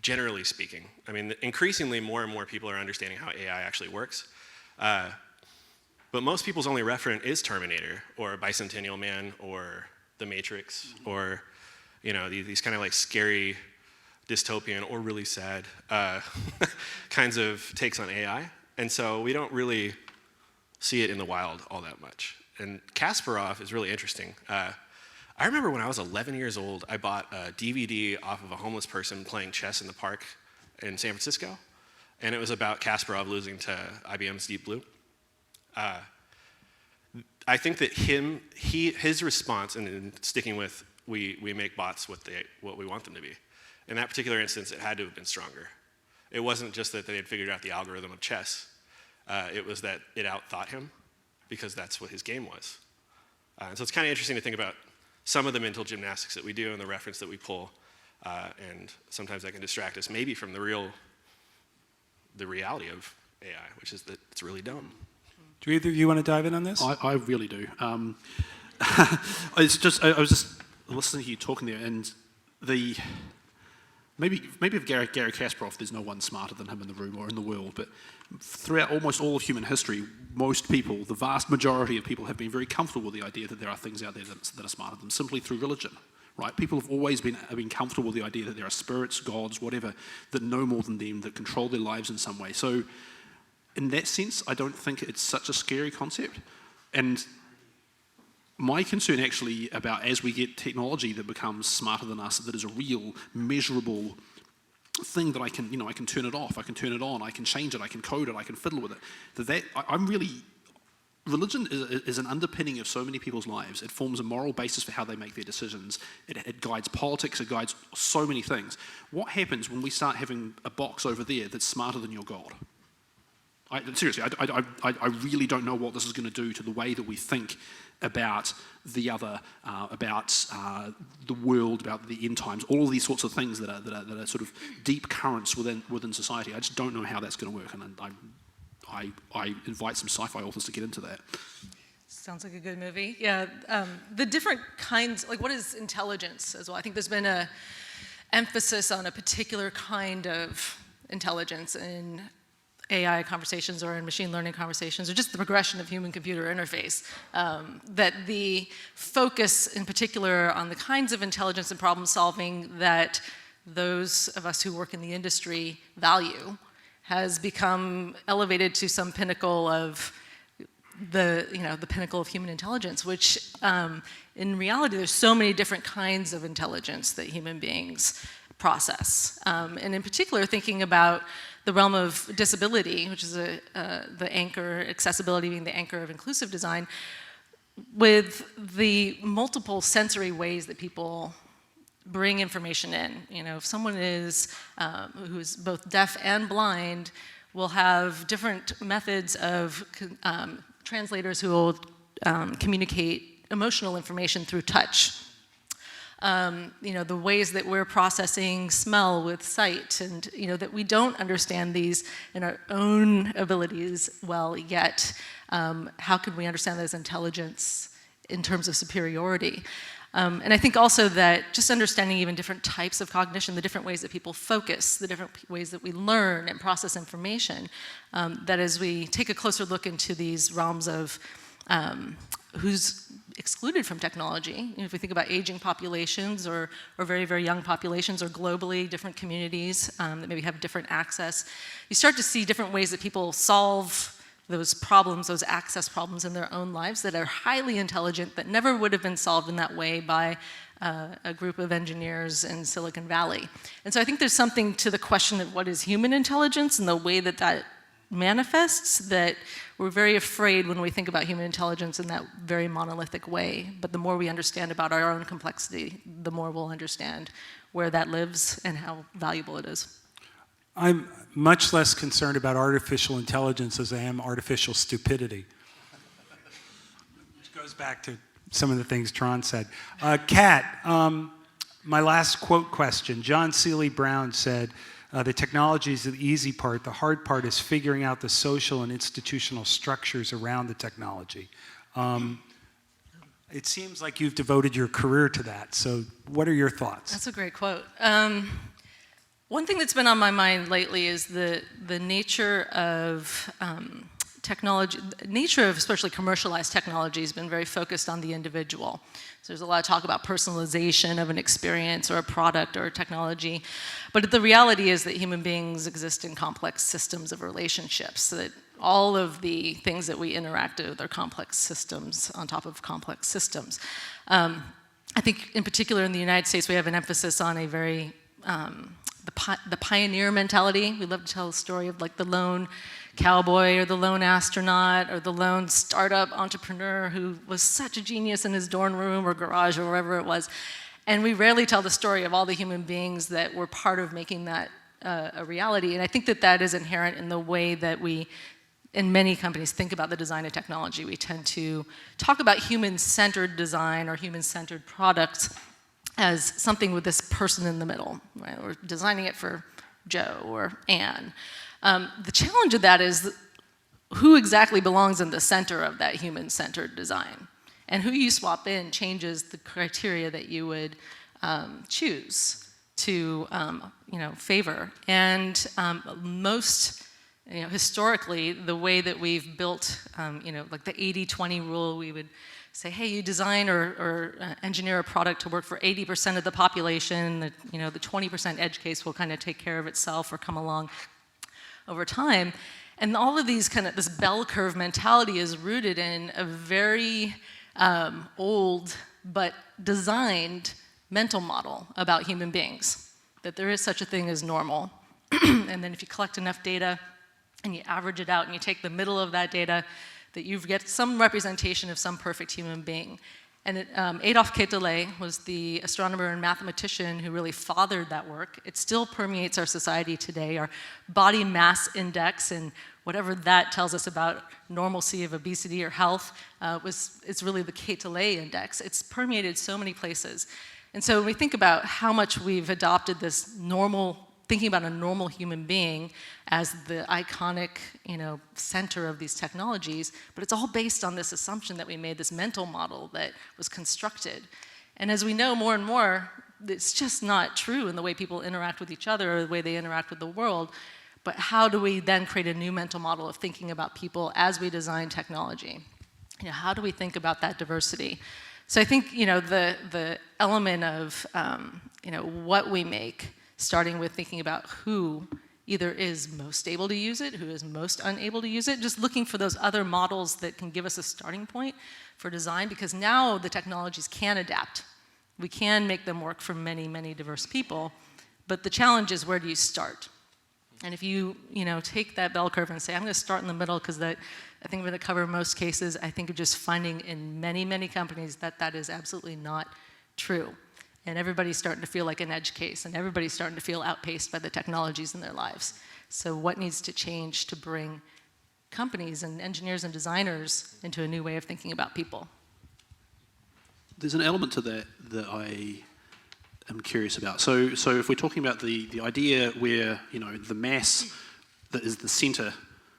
generally speaking. I mean, increasingly more and more people are understanding how AI actually works. But most people's only referent is Terminator, or Bicentennial Man, or The Matrix, or these kind of like scary, dystopian, or really sad kinds of takes on AI. And so we don't really see it in the wild all that much. And Kasparov is really interesting. I remember when I was 11 years old, I bought a DVD off of a homeless person playing chess in the park in San Francisco. And it was about Kasparov losing to IBM's Deep Blue. I think that his response, and sticking with we make bots what we want them to be. In that particular instance, it had to have been stronger. It wasn't just that they had figured out the algorithm of chess. It was that it outthought him, because that's what his game was. And so it's kind of interesting to think about some of the mental gymnastics that we do and the reference that we pull, and sometimes that can distract us maybe from the reality of AI, which is that it's really dumb. Do either of you want to dive in on this? I really do. I was just listening to you talking there, and maybe of Gary Kasparov, there's no one smarter than him in the room or in the world, but throughout almost all of human history, most people, the vast majority of people, have been very comfortable with the idea that there are things out there that are smarter than them, simply through religion. Right? People have always been comfortable with the idea that there are spirits, gods, whatever, that know more than them, that control their lives in some way. So in that sense, I don't think it's such a scary concept. And my concern actually about as we get technology that becomes smarter than us, that is a real, measurable thing that I can turn it off, I can turn it on, I can change it, I can code it, I can fiddle with it. Religion is an underpinning of so many people's lives. It forms a moral basis for how they make their decisions. It guides politics, it guides so many things. What happens when we start having a box over there that's smarter than your God? Seriously, I really don't know what this is going to do to the way that we think about the other, about the world, about the end times, all of these sorts of things that are sort of deep currents within society. I just don't know how that's going to work, and I invite some sci-fi authors to get into that. Sounds like a good movie. Yeah, the different kinds, like what is intelligence as well? I think there's been a emphasis on a particular kind of intelligence in AI conversations or in machine learning conversations, or just the progression of human-computer interface, that the focus in particular on the kinds of intelligence and problem solving that those of us who work in the industry value has become elevated to some pinnacle of the pinnacle of human intelligence, which in reality there's so many different kinds of intelligence that human beings process. And in particular, thinking about the realm of disability, which is the anchor, accessibility being the anchor of inclusive design, with the multiple sensory ways that people bring information in. If someone is who's both deaf and blind, will have different methods of translators who will communicate emotional information through touch. The ways that we're processing smell with sight, and that we don't understand these in our own abilities well yet. How can we understand those intelligence in terms of superiority? And I think also that just understanding even different types of cognition, the different ways that people focus, the different ways that we learn and process information, that as we take a closer look into these realms of who's excluded from technology, if we think about aging populations or very, very young populations, or globally different communities that maybe have different access, you start to see different ways that people solve those problems, those access problems in their own lives that are highly intelligent, that never would have been solved in that way by a group of engineers in Silicon Valley. And so I think there's something to the question of what is human intelligence and the way that manifests that we're very afraid when we think about human intelligence in that very monolithic way. But the more we understand about our own complexity, the more we'll understand where that lives and how valuable it is. I'm much less concerned about artificial intelligence as I am artificial stupidity. Which goes back to some of the things Tron said. Kat, my last quote question. John Seeley Brown said, the technology is the easy part. The hard part is figuring out the social and institutional structures around the technology. It seems like you've devoted your career to that. So what are your thoughts? That's a great quote. One thing that's been on my mind lately is the nature of technology, nature of especially commercialized technology has been very focused on the individual. So there's a lot of talk about personalization of an experience or a product or a technology. But the reality is that human beings exist in complex systems of relationships, so that all of the things that we interact with are complex systems on top of complex systems. I think in particular in the United States, we have an emphasis on a very, the pioneer mentality. We love to tell the story of like the lone cowboy or the lone astronaut or the lone startup entrepreneur who was such a genius in his dorm room or garage or wherever it was. And we rarely tell the story of all the human beings that were part of making that a reality. And I think that that is inherent in the way that we, in many companies, think about the design of technology. We tend to talk about human-centered design or human-centered products as something with this person in the middle, right? We're designing it for Joe or Anne. The challenge of that is who exactly belongs in the center of that human-centered design. And who you swap in changes the criteria that you would choose to favor. And most, historically, the way that we've built, like the 80-20 rule, we would say, hey, you design or engineer a product to work for 80% of the population, the 20% edge case will kind of take care of itself or come along over time. And all of these this bell curve mentality is rooted in a very old but designed mental model about human beings, that there is such a thing as normal. And then if you collect enough data and you average it out and you take the middle of that data, that you get some representation of some perfect human being. And Adolphe Quetelet was the astronomer and mathematician who really fathered that work. It still permeates our society today. Our body mass index and whatever that tells us about normalcy of obesity or health, it's really the Quetelet index. It's permeated so many places. And so when we think about how much we've adopted this thinking about a normal human being as the iconic, center of these technologies, but it's all based on this assumption that we made this mental model that was constructed. And as we know more and more, it's just not true in the way people interact with each other or the way they interact with the world. But how do we then create a new mental model of thinking about people as we design technology? How do we think about that diversity? So I think, the element of, what we make, starting with thinking about who either is most able to use it, who is most unable to use it, just looking for those other models that can give us a starting point for design, because now the technologies can adapt. We can make them work for many, many diverse people, but the challenge is, where do you start? And if you, take that bell curve and say, I'm going to start in the middle because I think I'm going to cover most cases, I think of just finding in many, many companies that is absolutely not true. And everybody's starting to feel like an edge case, and everybody's starting to feel outpaced by the technologies in their lives. So what needs to change to bring companies and engineers and designers into a new way of thinking about people? There's an element to that I am curious about. So if we're talking about the idea where, the mass that is the center,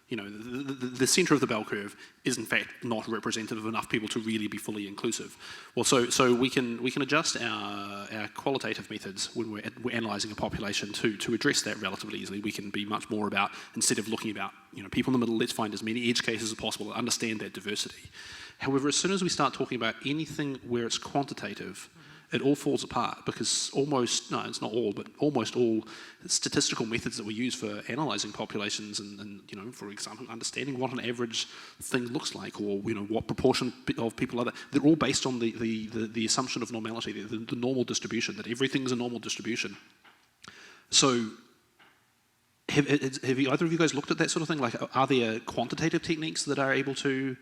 the center of the bell curve is in fact not representative of enough people to really be fully inclusive. Well, so we can adjust our qualitative methods when we're analysing a population to address that relatively easily. We can be much more about, instead of looking about people in the middle, let's find as many edge cases as possible and understand that diversity. However, as soon as we start talking about anything where it's quantitative, it all falls apart, because almost all statistical methods that we use for analysing populations and for example, understanding what an average thing looks like, or what proportion of people are there, they're all based on the assumption of normality, the normal distribution, that everything's a normal distribution. So have either of you guys looked at that sort of thing? Like, are there quantitative techniques that are able to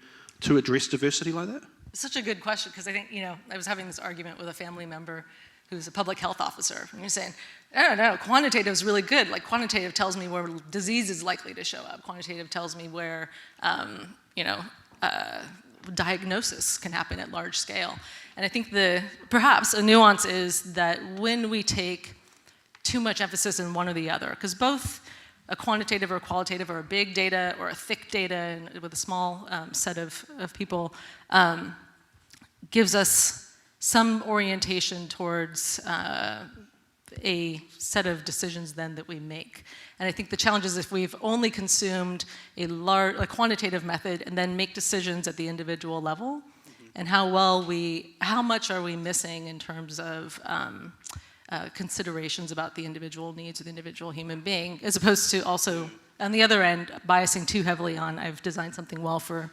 address diversity like that? It's such a good question, because I think, I was having this argument with a family member who's a public health officer, and he's saying, no, quantitative is really good. Like, quantitative tells me where disease is likely to show up. Quantitative tells me where, diagnosis can happen at large scale. And I think perhaps a nuance is that when we take too much emphasis in one or the other, because both a quantitative or a qualitative or a big data or a thick data and with a small set of people gives us some orientation towards a set of decisions then that we make. And I think the challenge is if we've only consumed a quantitative method and then make decisions at the individual level, and how much are we missing in terms of considerations about the individual needs of the individual human being, as opposed to also, on the other end, biasing too heavily on, I've designed something well for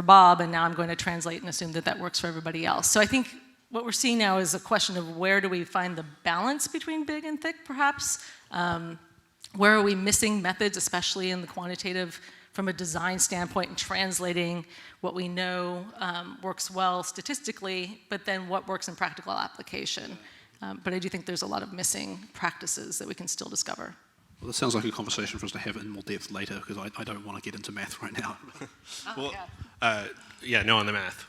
Bob, and now I'm going to translate and assume that works for everybody else. So I think what we're seeing now is a question of where do we find the balance between big and thick, perhaps? Where are we missing methods, especially in the quantitative, from a design standpoint, and translating what we know works well statistically, but then what works in practical application? But I do think there's a lot of missing practices that we can still discover. Well, this sounds like a conversation for us to have in more depth later, because I don't want to get into math right now. No on the math.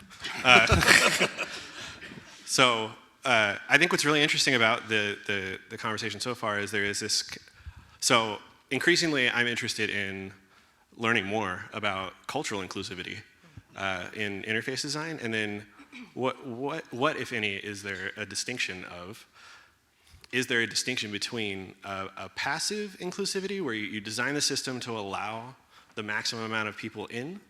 So I think what's really interesting about the conversation so far is there is this. So increasingly, I'm interested in learning more about cultural inclusivity in interface design, and then what if any, is there a distinction of? Is there a distinction between a passive inclusivity, where you design the system to allow the maximum amount of people in,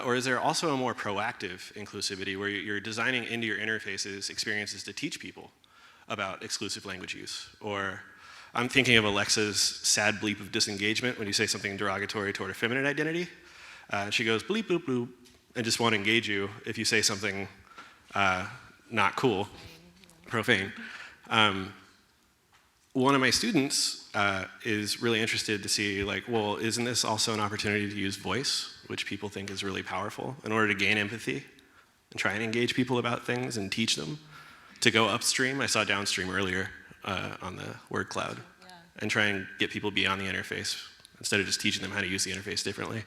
or is there also a more proactive inclusivity, where you're designing into your interfaces experiences to teach people about exclusive language use? Or I'm thinking of Alexa's sad bleep of disengagement when you say something derogatory toward a feminine identity. She goes bleep, bloop, bloop, and just won't engage you if you say something not cool, profane. One of my students is really interested to see, isn't this also an opportunity to use voice, which people think is really powerful, in order to gain empathy and try and engage people about things and teach them to go upstream? I saw downstream earlier on the word cloud, and try and get people beyond the interface instead of just teaching them how to use the interface differently.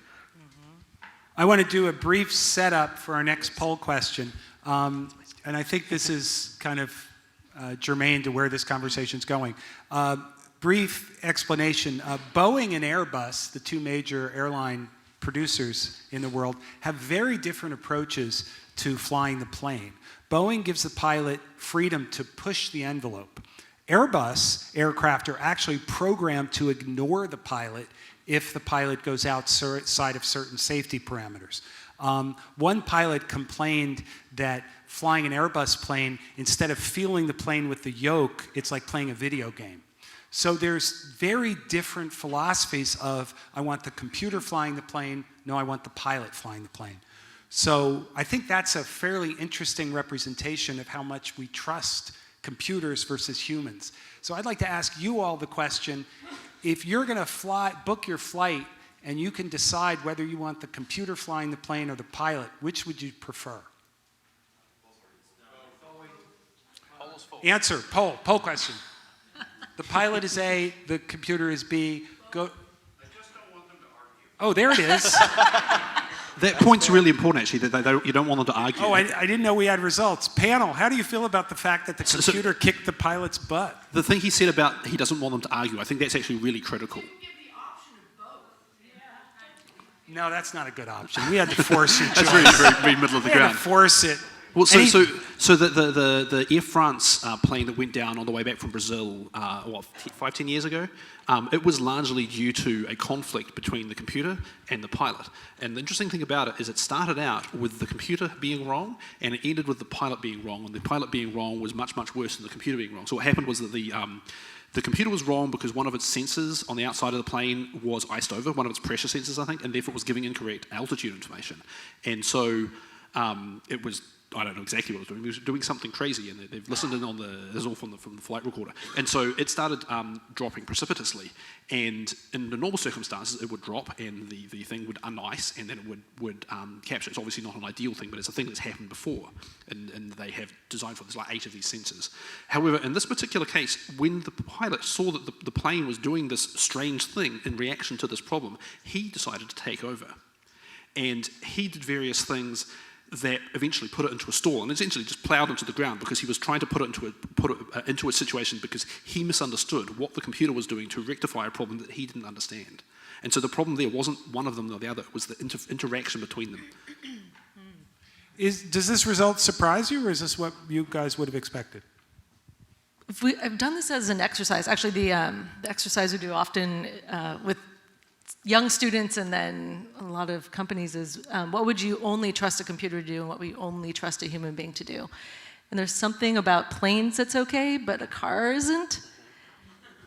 I want to do a brief setup for our next poll question, and I think this is kind of germane to where this conversation's going. Brief explanation. Boeing and Airbus, the two major airline producers in the world, have very different approaches to flying the plane. Boeing gives the pilot freedom to push the envelope. Airbus aircraft are actually programmed to ignore the pilot if the pilot goes outside of certain safety parameters. One pilot complained that flying an Airbus plane, instead of feeling the plane with the yoke, it's like playing a video game. So there's very different philosophies of, I want the computer flying the plane, no, I want the pilot flying the plane. So I think that's a fairly interesting representation of how much we trust computers versus humans. So I'd like to ask you all the question, if you're going to book your flight and you can decide whether you want the computer flying the plane or the pilot, which would you prefer? Answer, poll question. The pilot is A, the computer is B. Go. I just don't want them to argue. Oh, there it is. That point's really important, actually, that you don't want them to argue. Oh, I didn't know we had results. Panel, how do you feel about the fact that the computer kicked the pilot's butt? The thing he said about he doesn't want them to argue, I think that's actually really critical. No, that's not a good option. We had to force it. That's very middle of the ground. We had to force it. Well, so the Air France plane that went down on the way back from Brazil, 5-10 years ago, it was largely due to a conflict between the computer and the pilot. And the interesting thing about it is it started out with the computer being wrong, and it ended with the pilot being wrong. And the pilot being wrong was much, much worse than the computer being wrong. So what happened was that the computer was wrong because one of its sensors on the outside of the plane was iced over, one of its pressure sensors, I think, and therefore was giving incorrect altitude information. And so it was I don't know exactly what it was doing. It was doing something crazy, and they've listened in on this is all from the flight recorder. And so it started dropping precipitously. And in the normal circumstances, it would drop, and the thing would unice, and then it would capture. It's obviously not an ideal thing, but it's a thing that's happened before, and they have designed for. There's like 8 of these sensors. However, in this particular case, when the pilot saw that the plane was doing this strange thing in reaction to this problem, he decided to take over. And he did various things that eventually put it into a stall, and essentially just plowed into the ground because he was trying to put it into a situation because he misunderstood what the computer was doing to rectify a problem that he didn't understand. And so the problem there wasn't one of them or the other, it was the interaction between them. Does this result surprise you, or is this what you guys would have expected? I've done this as an exercise. Actually, the exercise we do often with young students and then a lot of companies is what would you only trust a computer to do and what would you only trust a human being to do? And there's something about planes that's okay, but a car isn't.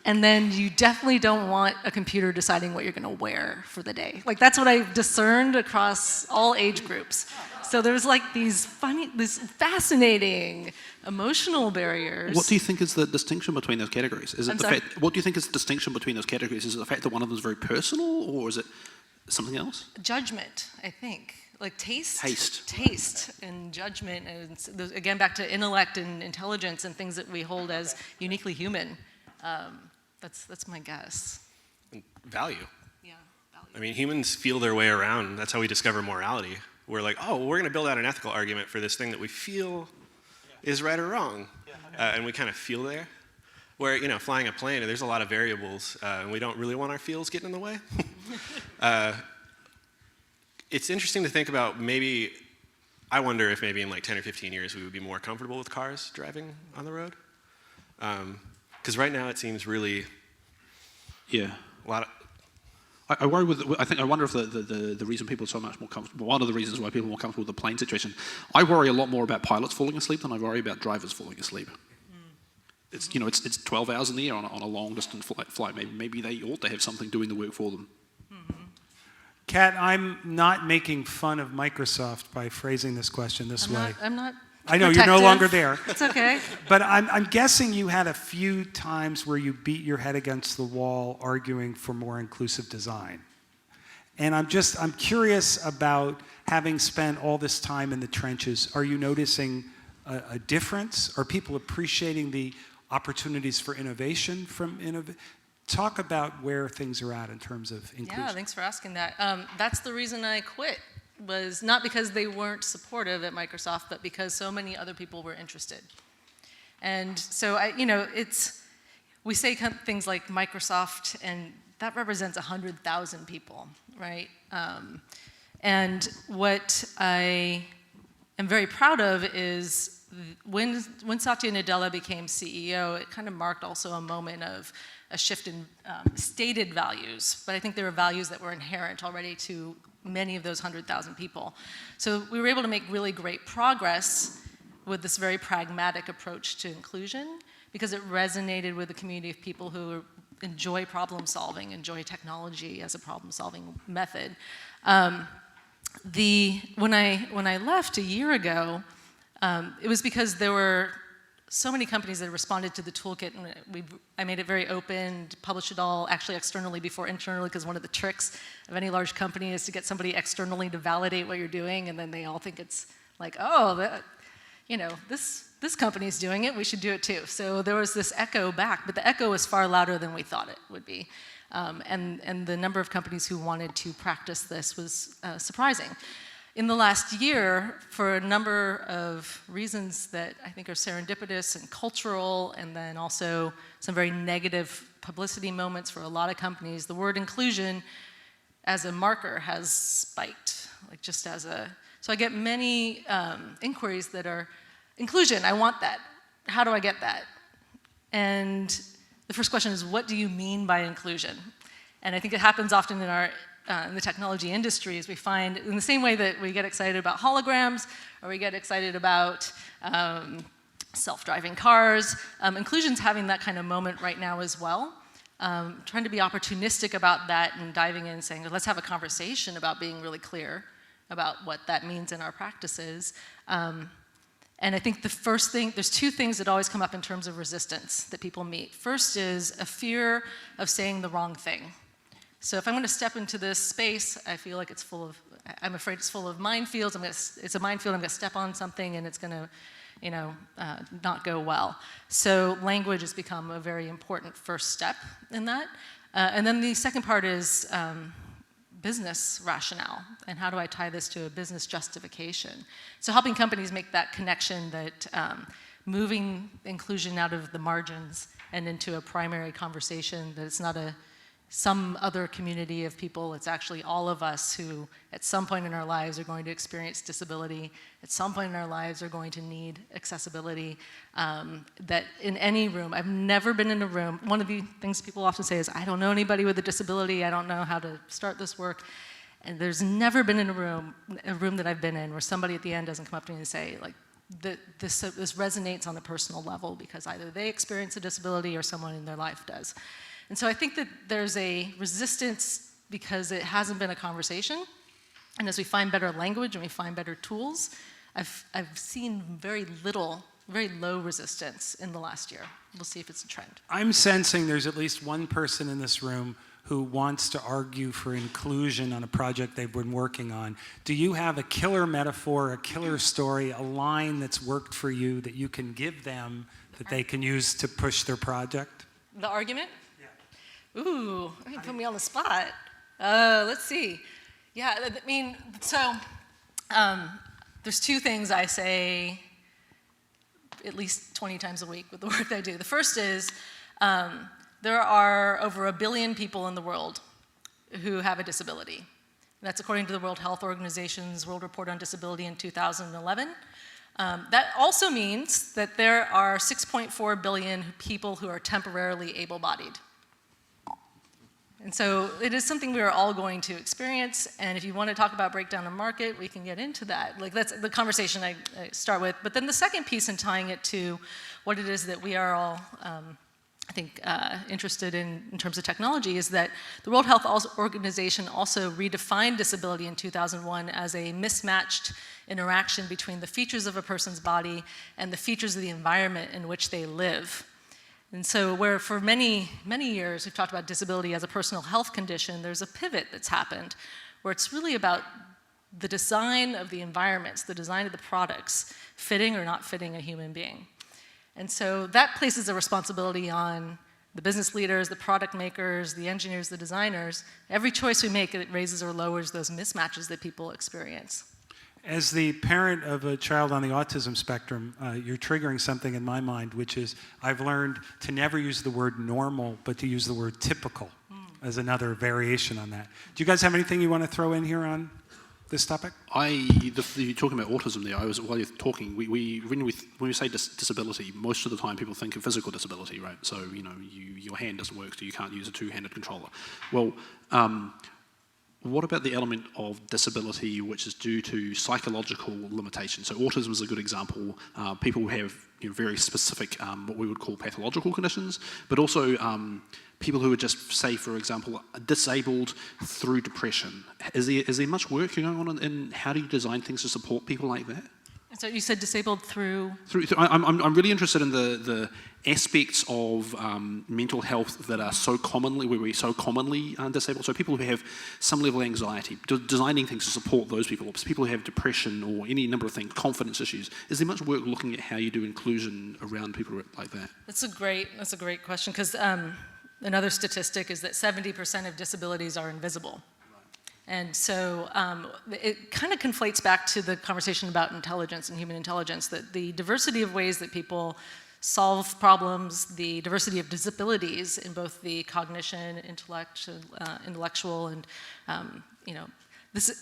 And then you definitely don't want a computer deciding what you're going to wear for the day. Like, that's what I've discerned across all age groups. So there's like these fascinating emotional barriers. What do you think is the distinction between those categories? Is it what do you think is the distinction between those categories? Is it the fact that one of them is very personal, or is it something else? Judgment, I think. Like taste. Taste. And judgment, and again back to intellect and intelligence and things that we hold as uniquely human. That's my guess. And value. Yeah, value. I mean, humans feel their way around. That's how we discover morality. We're like, oh, well, we're going to build out an ethical argument for this thing that we feel is right or wrong. And we kind of feel there. Where, flying a plane, there's a lot of variables, and we don't really want our feels getting in the way. It's interesting to think about I wonder if maybe in like 10 or 15 years we would be more comfortable with cars driving on the road. Because right now it seems really a lot of... I worry I wonder if the reason people are so much more comfortable, one of the reasons why people are more comfortable with the plane situation, I worry a lot more about pilots falling asleep than I worry about drivers falling asleep. It's 12 hours in the air on a long distance flight. Maybe they ought to have something doing the work for them. Kat, I'm not making fun of Microsoft by phrasing this question this way. I'm not. I know you're no longer there. It's okay. But I'm guessing you had a few times where you beat your head against the wall arguing for more inclusive design. And I'm curious about, having spent all this time in the trenches, are you noticing a difference? Are people appreciating the opportunities for innovation from innovation? Talk about where things are at in terms of inclusion. Yeah, thanks for asking that. That's the reason I quit. Was not because they weren't supportive at Microsoft, but because so many other people were interested. And so, we say things like Microsoft, and that represents 100,000 people, right? And what I am very proud of is when Satya Nadella became CEO, it kind of marked also a moment of a shift in stated values, but I think there were values that were inherent already to many of those 100,000 people. So we were able to make really great progress with this very pragmatic approach to inclusion because it resonated with the community of people who enjoy problem solving, enjoy technology as a problem solving method. When I left a year ago, it was because there were so many companies that responded to the toolkit, and I made it very open, published it all actually externally before internally, because one of the tricks of any large company is to get somebody externally to validate what you're doing, and then they all think it's like, oh, this company's doing it, we should do it too. So there was this echo back, but the echo was far louder than we thought it would be. And the number of companies who wanted to practice this was surprising. In the last year, for a number of reasons that I think are serendipitous and cultural, and then also some very negative publicity moments for a lot of companies, the word inclusion as a marker has spiked, so I get many inquiries that are, inclusion, I want that. How do I get that? And the first question is, what do you mean by inclusion? And I think it happens often in the technology industry, is we find, in the same way that we get excited about holograms, or we get excited about self-driving cars, inclusion's having that kind of moment right now as well. Trying to be opportunistic about that and diving in and saying, let's have a conversation about being really clear about what that means in our practices. And I think the first thing, there's two things that always come up in terms of resistance that people meet. First is a fear of saying the wrong thing. So if I'm going to step into this space, I feel like I'm afraid it's full of minefields. It's a minefield, I'm going to step on something and it's going to, not go well. So language has become a very important first step in that. And then the second part is business rationale, and how do I tie this to a business justification? So helping companies make that connection that moving inclusion out of the margins and into a primary conversation, that it's not some other community of people, it's actually all of us who at some point in our lives are going to experience disability, at some point in our lives are going to need accessibility, that in any room, I've never been in a room, one of the things people often say is, I don't know anybody with a disability, I don't know how to start this work, and there's never been in a room that I've been in where somebody at the end doesn't come up to me and say, like, this resonates on a personal level because either they experience a disability or someone in their life does. And so I think that there's a resistance because it hasn't been a conversation. And as we find better language and we find better tools, I've seen very low resistance in the last year. We'll see if it's a trend. I'm sensing there's at least one person in this room who wants to argue for inclusion on a project they've been working on. Do you have a killer metaphor, a killer story, a line that's worked for you that you can give them that they can use to push their project? The argument? Ooh, you put me on the spot. Let's see. Yeah, I mean, so there's two things I say at least 20 times a week with the work that I do. The first is there are over 1 billion people in the world who have a disability. That's according to the World Health Organization's World Report on Disability in 2011. That also means that there are 6.4 billion people who are temporarily able-bodied. And so it is something we are all going to experience, and if you want to talk about breakdown of market, we can get into that. Like, that's the conversation I start with. But then the second piece in tying it to what it is that we are all, I think, interested in terms of technology is that the World Health Organization also redefined disability in 2001 as a mismatched interaction between the features of a person's body and the features of the environment in which they live. And so where for many, many years we've talked about disability as a personal health condition, there's a pivot that's happened where it's really about the design of the environments, the design of the products, fitting or not fitting a human being. And so that places a responsibility on the business leaders, the product makers, the engineers, the designers. Every choice we make, it raises or lowers those mismatches that people experience. As the parent of a child on the autism spectrum, you're triggering something in my mind, which is I've learned to never use the word normal, but to use the word typical as another variation on that. Do you guys have anything you want to throw in here on this topic? You're talking about autism there. While you're talking, when we say disability, most of the time people think of physical disability, right? So, your hand doesn't work, so you can't use a two-handed controller. Well, what about the element of disability which is due to psychological limitations? So autism is a good example. People who have very specific, what we would call pathological conditions, but also people who are just, say, for example, disabled through depression. Is there much work going on in how do you design things to support people like that? So you said disabled through? I'm really interested in the aspects of mental health that are where we're so commonly disabled. So people who have some level of anxiety, designing things to support those people, or people who have depression or any number of things, confidence issues. Is there much work looking at how you do inclusion around people like that? That's a great question, because another statistic is that 70% of disabilities are invisible. And so it kind of conflates back to the conversation about intelligence and human intelligence, that the diversity of ways that people solve problems, the diversity of disabilities in both the cognition, intellectual, and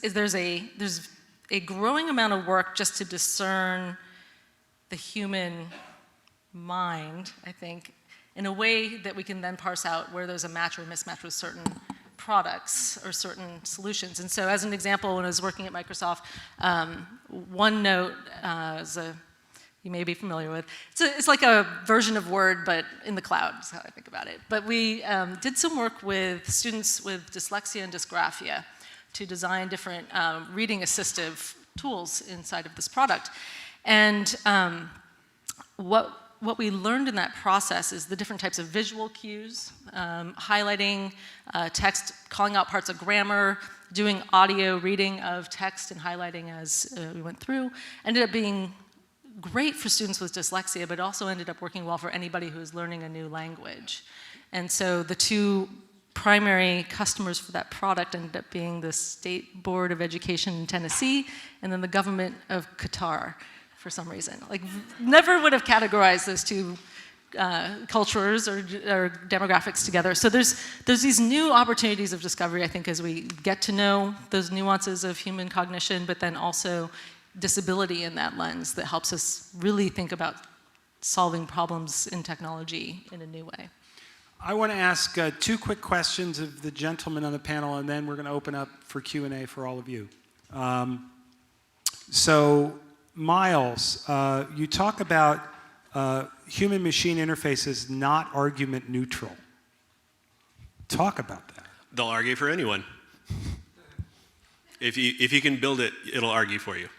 there's a growing amount of work just to discern the human mind, I think, in a way that we can then parse out where there's a match or mismatch with certain products or certain solutions. And so as an example, when I was working at Microsoft, OneNote you may be familiar with. It's like a version of Word, but in the cloud is how I think about it. But we did some work with students with dyslexia and dysgraphia to design different reading assistive tools inside of this product. And what we learned in that process is the different types of visual cues, highlighting text, calling out parts of grammar, doing audio reading of text and highlighting as we went through. Ended up being great for students with dyslexia, but also ended up working well for anybody who is learning a new language. And so the two primary customers for that product ended up being the State Board of Education in Tennessee and then the government of Qatar for some reason. Like, never would have categorized those two cultures or demographics together. So there's these new opportunities of discovery, I think, as we get to know those nuances of human cognition, but then also disability in that lens that helps us really think about solving problems in technology in a new way. I want to ask 2 quick questions of the gentlemen on the panel, and then we're going to open up for Q&A for all of you. So, Miles, you talk about human-machine interfaces not argument neutral. Talk about that. They'll argue for anyone. If you can build it, it'll argue for you.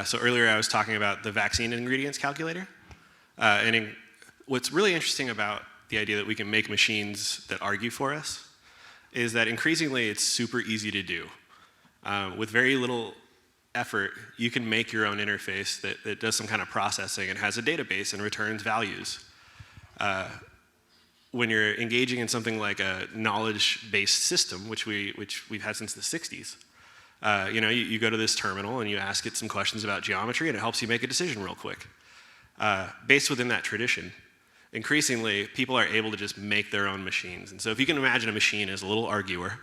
So earlier I was talking about the vaccine ingredients calculator. What's really interesting about the idea that we can make machines that argue for us is that increasingly it's super easy to do. With very little effort, you can make your own interface that does some kind of processing and has a database and returns values. When you're engaging in something like a knowledge-based system, which we've had since the 60s, you go to this terminal and you ask it some questions about geometry and it helps you make a decision real quick. Based within that tradition, increasingly people are able to just make their own machines. And so if you can imagine a machine as a little arguer,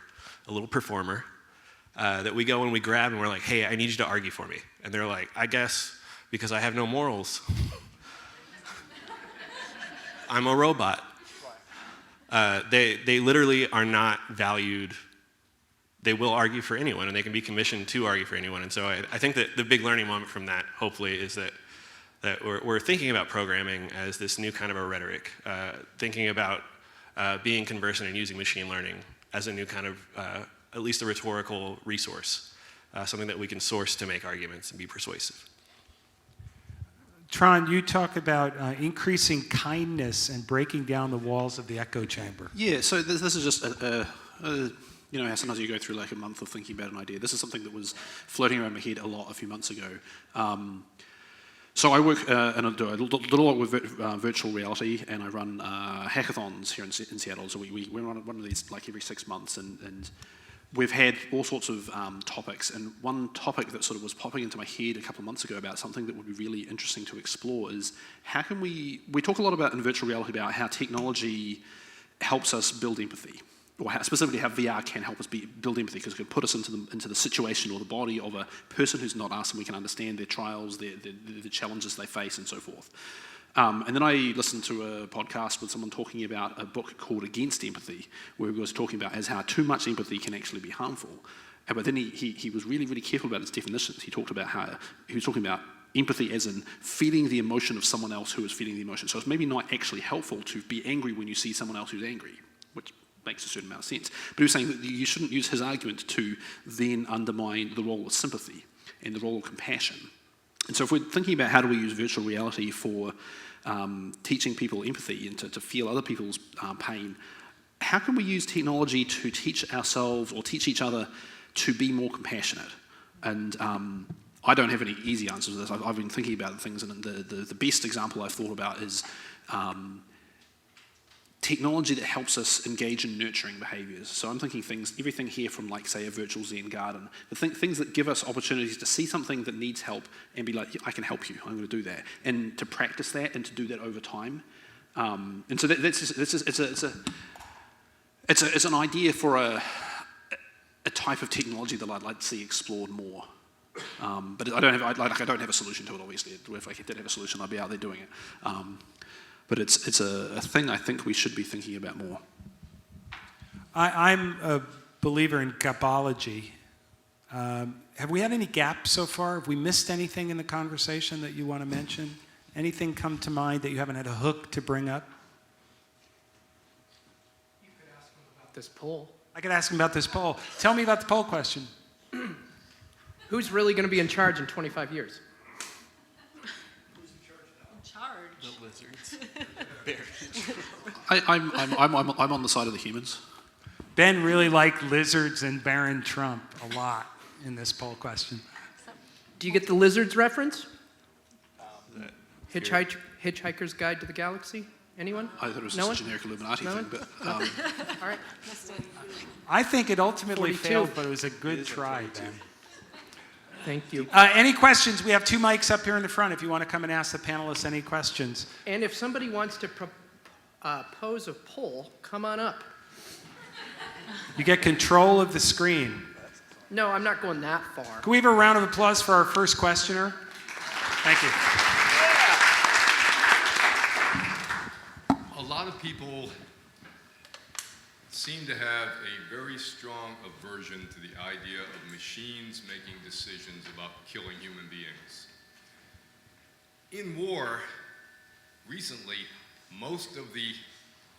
a little performer, that we go and we grab and we're like, hey, I need you to argue for me. And they're like, I guess because I have no morals. I'm a robot. They literally are not valued. They will argue for anyone, and they can be commissioned to argue for anyone. And so I think that the big learning moment from that, hopefully, is that we're thinking about programming as this new kind of a rhetoric, thinking about being conversant and using machine learning as a new kind of, at least a rhetorical resource, something that we can source to make arguments and be persuasive. Tron, you talk about increasing kindness and breaking down the walls of the echo chamber. Yeah, so this is just how sometimes you go through like a month of thinking about an idea. This is something that was floating around my head a lot a few months ago. So I work and do a lot with virtual reality, and I run hackathons here in Seattle. So we run one of these like every 6 months, and we've had all sorts of topics. And one topic that sort of was popping into my head a couple of months ago about something that would be really interesting to explore is how can we talk a lot about in virtual reality about how technology helps us build empathy, or specifically how VR can help us build empathy, because it can put us into the situation or the body of a person who's not us, and we can understand their trials, the challenges they face, and so forth. And then I listened to a podcast with someone talking about a book called Against Empathy, where he was talking about how too much empathy can actually be harmful. But then he was really, really careful about his definitions. He talked about how he was talking about empathy as in feeling the emotion of someone else who is feeling the emotion. So it's maybe not actually helpful to be angry when you see someone else who's angry, which makes a certain amount of sense. But he was saying that you shouldn't use his argument to then undermine the role of sympathy and the role of compassion. And so if we're thinking about how do we use virtual reality for teaching people empathy and to feel other people's pain, how can we use technology to teach ourselves or teach each other to be more compassionate? And I don't have any easy answers to this. I've been thinking about things, and the best example I've thought about is technology that helps us engage in nurturing behaviors. So I'm thinking everything here from like, say, a virtual Zen garden, things that give us opportunities to see something that needs help and be like, I can help you, I'm going to do that. And to practice that and to do that over time. And so it's an idea for a type of technology that I'd like to see explored more. But I don't have a solution to it, obviously. If I did have a solution, I'd be out there doing it. But it's a thing I think we should be thinking about more. I'm a believer in gapology. Have we had any gaps so far? Have we missed anything in the conversation that you want to mention? Anything come to mind that you haven't had a hook to bring up? You could ask him about this poll. I could ask him about this poll. Tell me about the poll question. Who's really going to be in charge in 25 years? I'm on the side of the humans. Ben really liked lizards and Barron Trump a lot in this poll question. Do you get the lizards reference? Hitchhiker's Guide to the Galaxy? Anyone? I thought it was No just one? a generic Illuminati No thing, one? but All right. I think it ultimately 42. failed, but it was a good try, Ben. Thank you. Any questions? We have 2 mics up here in the front if you want to come and ask the panelists any questions. And if somebody wants to pose a poll, come on up. You get control of the screen. No, I'm not going that far. Can we have a round of applause for our first questioner? Thank you. A lot of people seem to have a very strong aversion to the idea of machines making decisions about killing human beings. In war, recently, most of the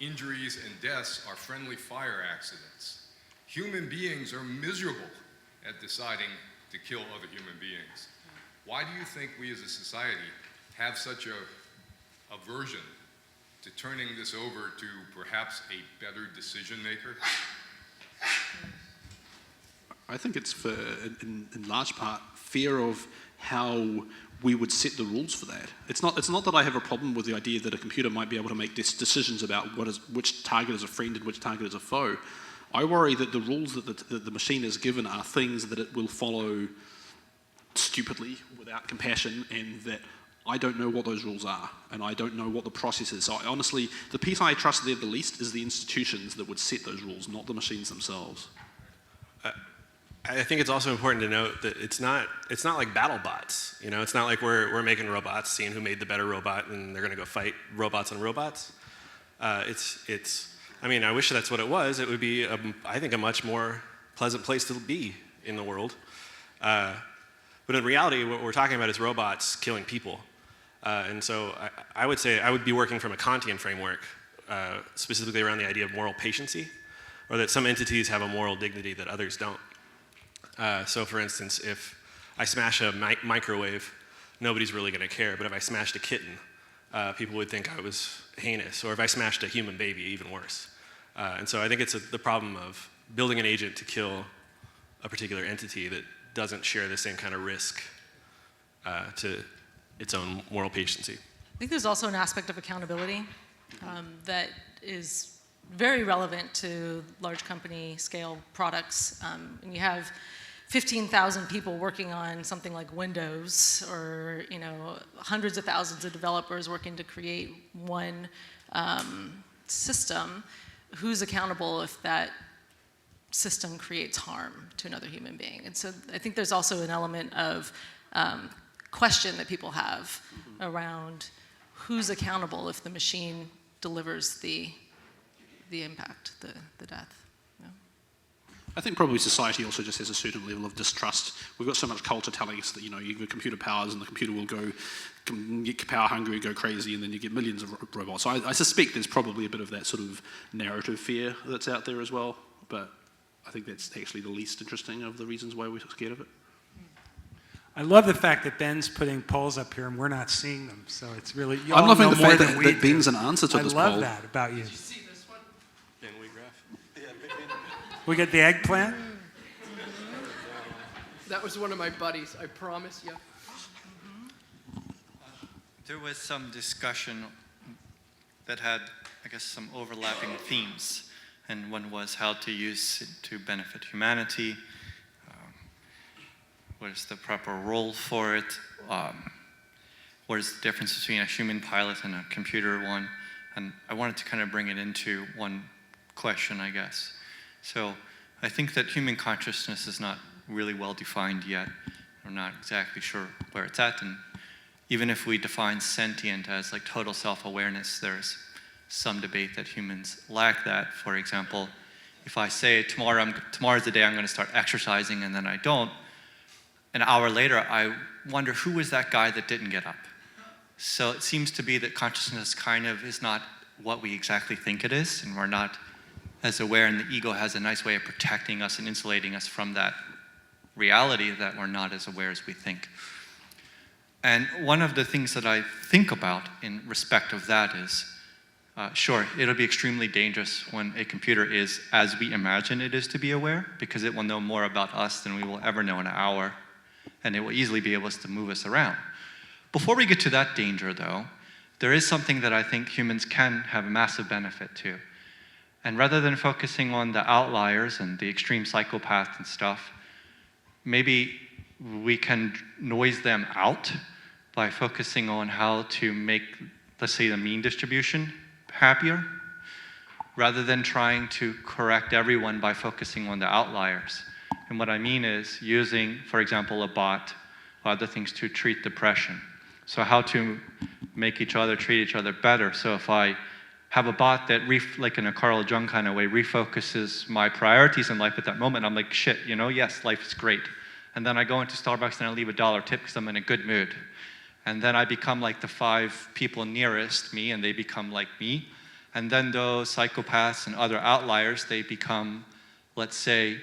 injuries and deaths are friendly fire accidents. Human beings are miserable at deciding to kill other human beings. Why do you think we as a society have such a aversion to turning this over to perhaps a better decision maker? I think it's for, in large part, fear of how we would set the rules for that. It's not that I have a problem with the idea that a computer might be able to make decisions about which target is a friend and which target is a foe. I worry that the rules that the machine is given are things that it will follow stupidly, without compassion, and that I don't know what those rules are, and I don't know what the process is. So honestly, the piece I trust there the least is the institutions that would set those rules, not the machines themselves. I think it's also important to note that it's not like battle bots. You know, it's not like we're making robots, seeing who made the better robot, and they're going to go fight robots on robots. I mean, I wish that's what it was. It would be, I think, a much more pleasant place to be in the world. But in reality, what we're talking about is robots killing people. And so I would say I would be working from a Kantian framework, specifically around the idea of moral patiency, or that some entities have a moral dignity that others don't. So for instance, if I smash a microwave, nobody's really going to care. But if I smashed a kitten, people would think I was heinous. Or if I smashed a human baby, even worse. And so I think it's the problem of building an agent to kill a particular entity that doesn't share the same kind of risk to its own moral patiency. I think there's also an aspect of accountability that is very relevant to large company scale products. And you have 15,000 people working on something like Windows, or hundreds of thousands of developers working to create one system. Who's accountable if that system creates harm to another human being? And so I think there's also an element of question that people have around who's accountable if the machine delivers the impact, the death. I think probably society also just has a certain level of distrust. We've got so much culture telling us that, you give a computer powers and the computer will get power hungry, go crazy, and then you get millions of robots. So I suspect there's probably a bit of that sort of narrative fear that's out there as well. But I think that's actually the least interesting of the reasons why we're scared of it. I love the fact that Ben's putting polls up here and we're not seeing them. So it's really, you I'm all loving know the more fact than we that do. Ben's an answer to this poll. I love that about you. Did you see this one? Ben Wheatgraph. We get the eggplant. That was one of my buddies, I promise you. There was some discussion that had, I guess, some overlapping themes. And one was how to use it to benefit humanity. What is the proper role for it? What is the difference between a human pilot and a computer one? And I wanted to kind of bring it into one question, I guess. So I think that human consciousness is not really well defined yet. I'm not exactly sure where it's at. And even if we define sentient as like total self-awareness, there's some debate that humans lack that. For example, if I say tomorrow's the day I'm going to start exercising and then I don't, an hour later I wonder who was that guy that didn't get up. So it seems to be that consciousness kind of is not what we exactly think it is, and we're not as aware, and the ego has a nice way of protecting us and insulating us from that reality that we're not as aware as we think. And one of the things that I think about in respect of that is, sure, it'll be extremely dangerous when a computer is as we imagine it is to be aware, because it will know more about us than we will ever know in an hour, and it will easily be able to move us around. Before we get to that danger, though, there is something that I think humans can have a massive benefit to. And rather than focusing on the outliers and the extreme psychopaths and stuff, maybe we can noise them out by focusing on how to make, let's say, the mean distribution happier, rather than trying to correct everyone by focusing on the outliers. And what I mean is using, for example, a bot or other things to treat depression. So how to make each other treat each other better. So if I have a bot that, like in a Carl Jung kind of way, refocuses my priorities in life at that moment, I'm like, shit, yes, life is great. And then I go into Starbucks and I leave $1 tip because I'm in a good mood. And then I become like the 5 people nearest me, and they become like me. And then those psychopaths and other outliers, they become, let's say,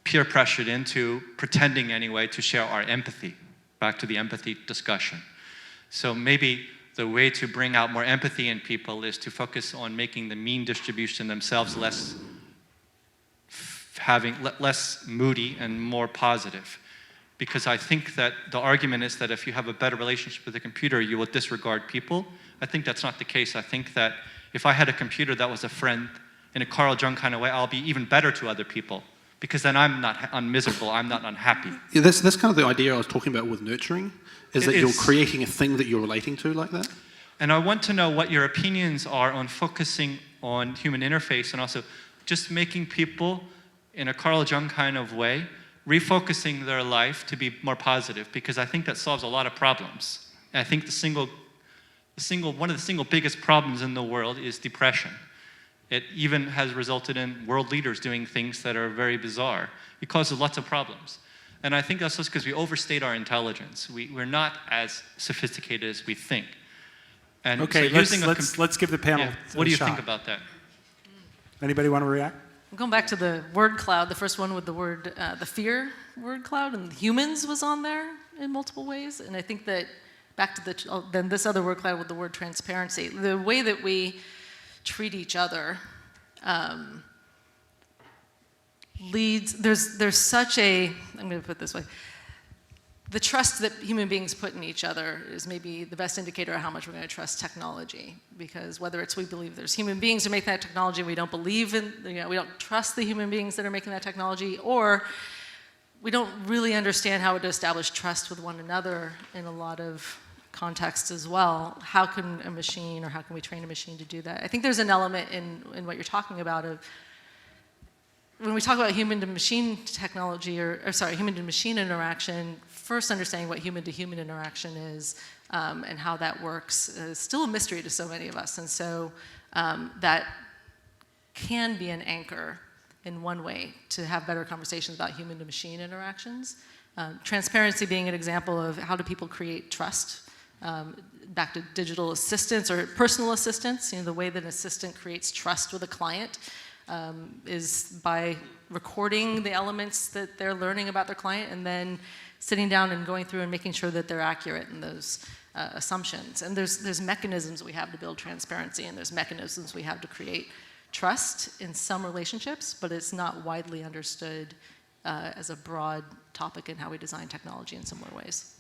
peer pressured into pretending anyway to share our empathy. Back to the empathy discussion. So maybe the way to bring out more empathy in people is to focus on making the mean distribution themselves less moody and more positive. Because I think that the argument is that if you have a better relationship with a computer, you will disregard people. I think that's not the case. I think that if I had a computer that was a friend in a Carl Jung kind of way, I'll be even better to other people. Because then I'm miserable, I'm not unhappy. Yeah, that's kind of the idea I was talking about with nurturing, is that you're creating a thing that you're relating to like that. And I want to know what your opinions are on focusing on human interface and also just making people in a Carl Jung kind of way refocusing their life to be more positive, because I think that solves a lot of problems. And I think one of the single biggest problems in the world is depression. It even has resulted in world leaders doing things that are very bizarre. It causes lots of problems. And I think that's just because we overstate our intelligence. We're not as sophisticated as we think. And okay, so let's give the panel what do you shot. think about that? Anybody want to react? I'm going back to the word cloud, the first one with the word, the fear word cloud, and humans was on there in multiple ways. And I think that back to then this other word cloud with the word transparency, the way that we treat each other there's such a, I'm going to put it this way, the trust that human beings put in each other is maybe the best indicator of how much we're going to trust technology. Because whether it's we believe there's human beings who make that technology, we don't believe in, we don't trust the human beings that are making that technology, or we don't really understand how to establish trust with one another in a lot of contexts as well. How can a machine, or how can we train a machine to do that? I think there's an element in what you're talking about of, when we talk about human-to-machine technology, human-to-machine interaction, first understanding what human-to-human interaction is and how that works is still a mystery to so many of us. And so that can be an anchor in one way to have better conversations about human-to-machine interactions. Transparency being an example of how do people create trust. Back to digital assistants or personal assistants, the way that an assistant creates trust with a client is by recording the elements that they're learning about their client and then sitting down and going through and making sure that they're accurate in those assumptions. And there's mechanisms we have to build transparency, and there's mechanisms we have to create trust in some relationships, but it's not widely understood as a broad topic in how we design technology in similar ways.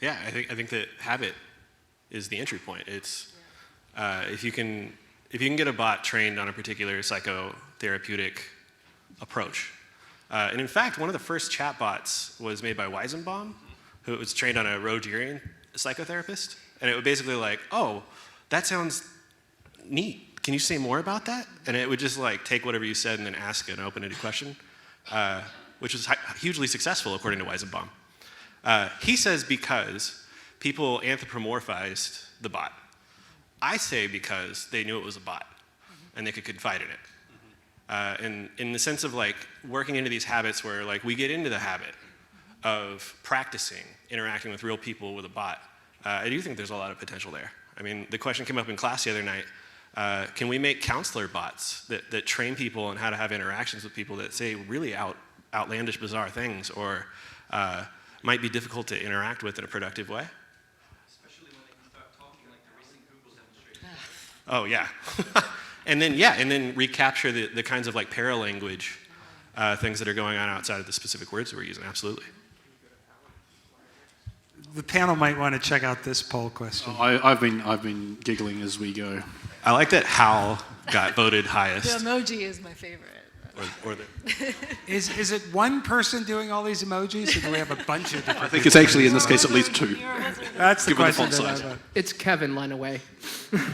Yeah, I think that habit is the entry point. It's if you can get a bot trained on a particular psychotherapeutic approach. And in fact, one of the first chatbots was made by Weizenbaum, who was trained on a Rogerian psychotherapist. And it would basically like, oh, that sounds neat. Can you say more about that? And it would just like take whatever you said and then ask an open-ended question, which was hugely successful according to Weizenbaum. He says because people anthropomorphized the bot. I say because they knew it was a bot and they could confide in it. And in the sense of like working into these habits where like we get into the habit of practicing interacting with real people with a bot, I do think there's a lot of potential there. I mean, the question came up in class the other night, can we make counselor bots that train people on how to have interactions with people that say really outlandish, bizarre things, or might be difficult to interact with in a productive way. Especially when they can start talking like the recent Google demonstration. Oh, yeah. and then recapture the kinds of like paralanguage things that are going on outside of the specific words that we're using. Absolutely. The panel might want to check out this poll question. I've been giggling as we go. I like that Hal got voted The highest. emoji is my favorite. Or the, Is it one person doing all these emojis, or do we have a bunch of different? I think it's actually in this case at least 2. That's the given the question. font that size. I- It's Kevin line away. One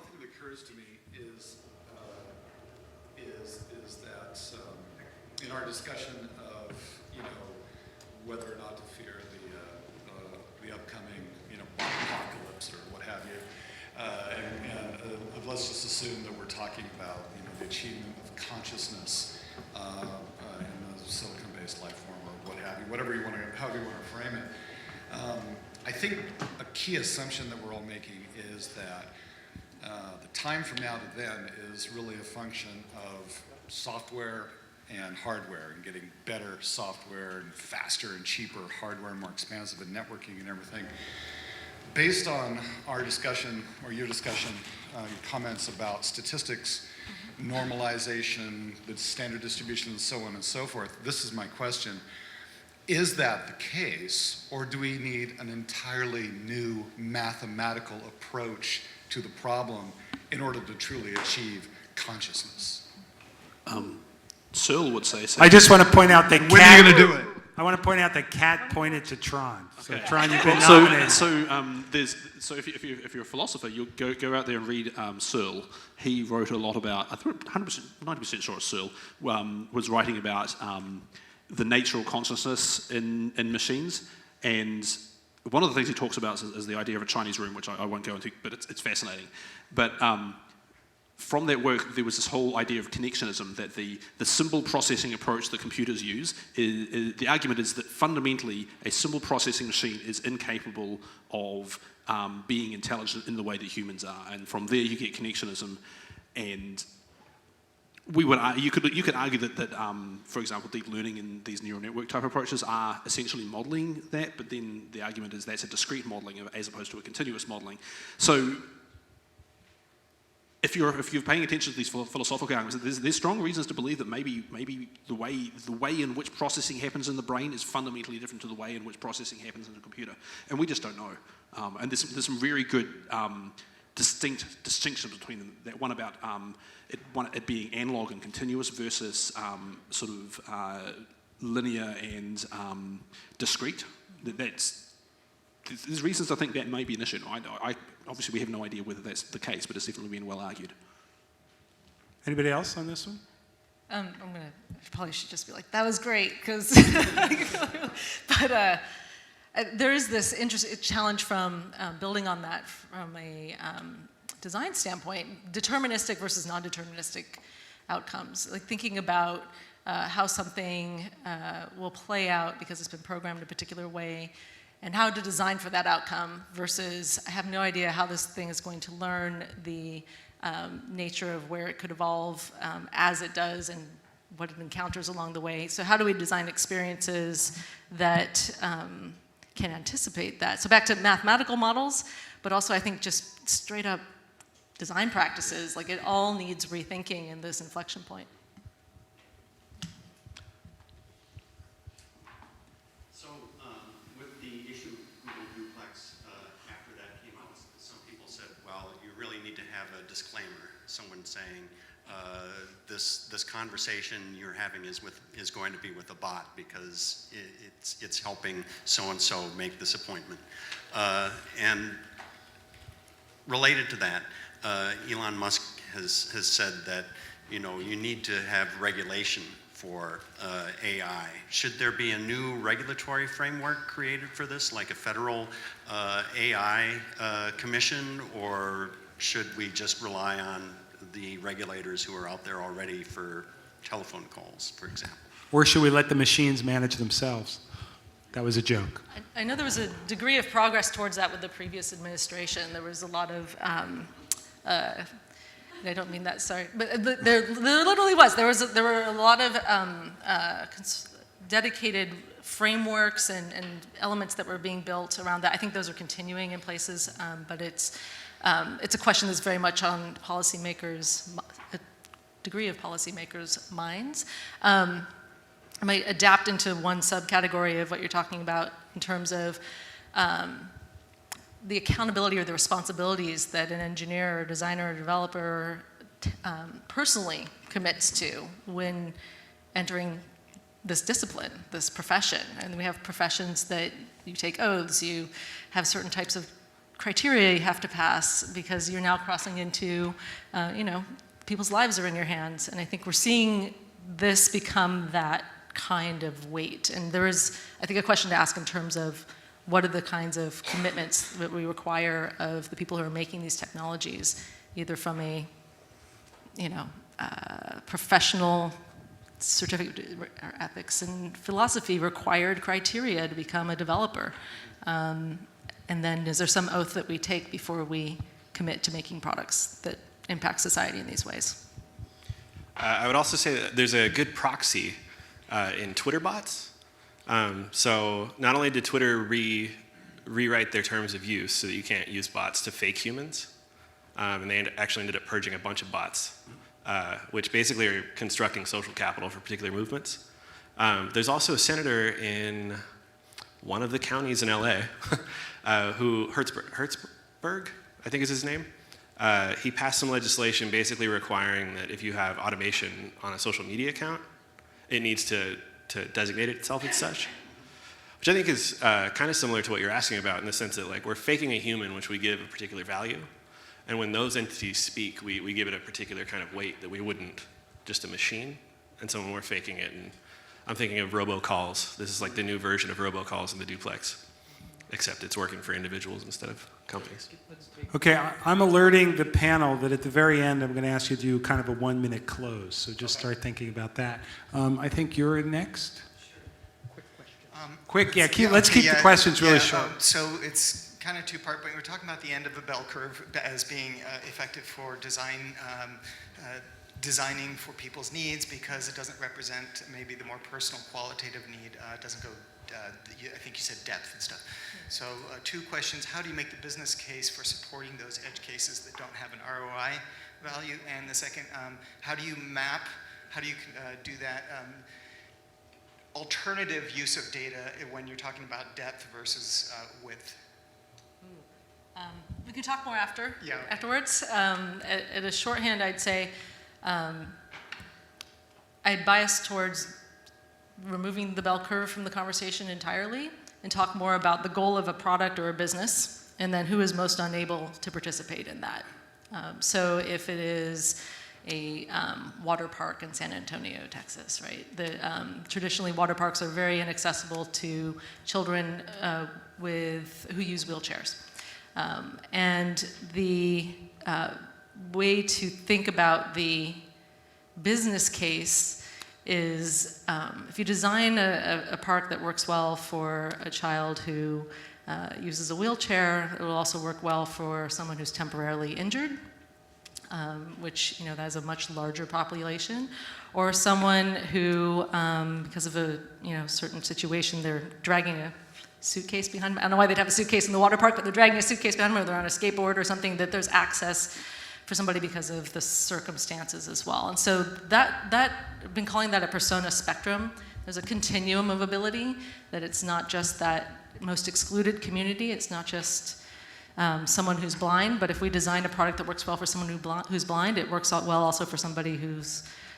thing that occurs to me is that in our discussion of whether or not to fear the upcoming apocalypse or what have you, and let's just assume that we're talking about the achievement of consciousness in the silicon-based life form or what have you, however you want to frame it. I think a key assumption that we're all making is that the time from now to then is really a function of software and hardware, and getting better software and faster and cheaper hardware, more expansive and networking and everything. Based on our discussion, or your discussion, your comments about statistics, normalization, the standard distribution, and so on and so forth, this is my question. Is that the case, or do we need an entirely new mathematical approach to the problem in order to truly achieve consciousness? Searle would say so. I just want to point out that When are you going to do it? I want to point out that Kat pointed to Tron. So Okay. Tron, you've been nominated. So if you're a philosopher, you'll go out there and read Searle. He wrote a lot about, I think 90% sure it's Searle, was writing about the nature of consciousness in machines. And one of the things he talks about is the idea of a Chinese room, which I won't go into, but it's fascinating. But from that work, there was this whole idea of connectionism, that the symbol processing approach that computers use, the argument is that fundamentally a symbol processing machine is incapable of being intelligent in the way that humans are. And from there you get connectionism. And you could argue that for example, deep learning and these neural network type approaches are essentially modeling that, but then the argument is that's a discrete modeling as opposed to a continuous modeling. So if you're paying attention to these philosophical arguments, there's strong reasons to believe that maybe the way in which processing happens in the brain is fundamentally different to the way in which processing happens in a computer, and we just don't know. And there's some very good distinct distinctions between them. That one about it being analog and continuous versus sort of linear and discrete. There's reasons I think that may be an issue. Obviously, we have no idea whether that's the case, but it's definitely been well argued. Anybody else on this one? I probably should just be like, that was great, because, but there is this interesting challenge from building on that from a design standpoint, deterministic versus non-deterministic outcomes. Like thinking about how something will play out because it's been programmed a particular way, and how to design for that outcome versus I have no idea how this thing is going to learn the nature of where it could evolve as it does and what it encounters along the way. So how do we design experiences that can anticipate that? So back to mathematical models, but also I think just straight up design practices, like it all needs rethinking in this inflection point. So with the issue of Google Duplex, after that came out, some people said, well, you really need to have a disclaimer, someone saying, this conversation you're having is going to be with a bot because it's helping so-and-so make this appointment. And related to that, Elon Musk has said that you need to have regulation for AI. Should there be a new regulatory framework created for this, like a federal AI commission, or should we just rely on the regulators who are out there already for telephone calls, for example? Or should we let the machines manage themselves? That was a joke. I know there was a degree of progress towards that with the previous administration. There was a lot of I don't mean that, sorry. But there literally was. There were a lot of dedicated frameworks and elements that were being built around that. I think those are continuing in places, but it's a question that's very much on policymakers, a degree of policymakers' minds. I might adapt into one subcategory of what you're talking about in terms of the accountability or the responsibilities that an engineer or designer or developer personally commits to when entering this discipline, this profession. And we have professions that you take oaths, you have certain types of criteria you have to pass because you're now crossing into, people's lives are in your hands. And I think we're seeing this become that kind of weight. And there is, I think, a question to ask in terms of what are the kinds of commitments that we require of the people who are making these technologies, either from a, professional certificate or ethics and philosophy required criteria to become a developer. And then is there some oath that we take before we commit to making products that impact society in these ways? I would also say that there's a good proxy in Twitter bots. So not only did Twitter rewrite their terms of use so that you can't use bots to fake humans, and they actually ended up purging a bunch of bots, which basically are constructing social capital for particular movements. There's also a senator in one of the counties in LA, who Hertzberg, I think is his name. He passed some legislation basically requiring that if you have automation on a social media account, it needs to designate itself as such, which I think is kind of similar to what you're asking about in the sense that like we're faking a human which we give a particular value, and when those entities speak, we give it a particular kind of weight that we wouldn't just a machine. And so when we're faking it, and I'm thinking of robocalls, this is like the new version of robocalls in the duplex, except it's working for individuals instead of companies. Okay, I'm alerting the panel that at the very end, I'm going to ask you to do kind of a 1-minute close. So just start thinking about that. I think you're next. Quick, let's keep the questions really short. So it's kind of two-part, but we're talking about the end of the bell curve as being effective for designing for people's needs because it doesn't represent maybe the more personal qualitative need. It doesn't go, I think you said depth and stuff. So 2 questions. How do you make the business case for supporting those edge cases that don't have an ROI value? And the second, how do you do that alternative use of data when you're talking about depth versus width? We can talk more afterwards. At a shorthand, I'd say I'd bias towards removing the bell curve from the conversation entirely and talk more about the goal of a product or a business and then who is most unable to participate in that. So if it is a water park in San Antonio, Texas, right? Traditionally, water parks are very inaccessible to children who use wheelchairs. And the way to think about the business case is if you design a park that works well for a child who uses a wheelchair, it will also work well for someone who's temporarily injured, which that is a much larger population, or someone who, because of a certain situation, they're dragging a suitcase behind them. I don't know why they'd have a suitcase in the water park, but they're dragging a suitcase behind them, or they're on a skateboard or something, that there's access for somebody because of the circumstances as well. And so I've been calling that a persona spectrum. There's a continuum of ability, that it's not just that most excluded community, it's not just someone who's blind, but if we design a product that works well for someone who's blind, it works out well also for somebody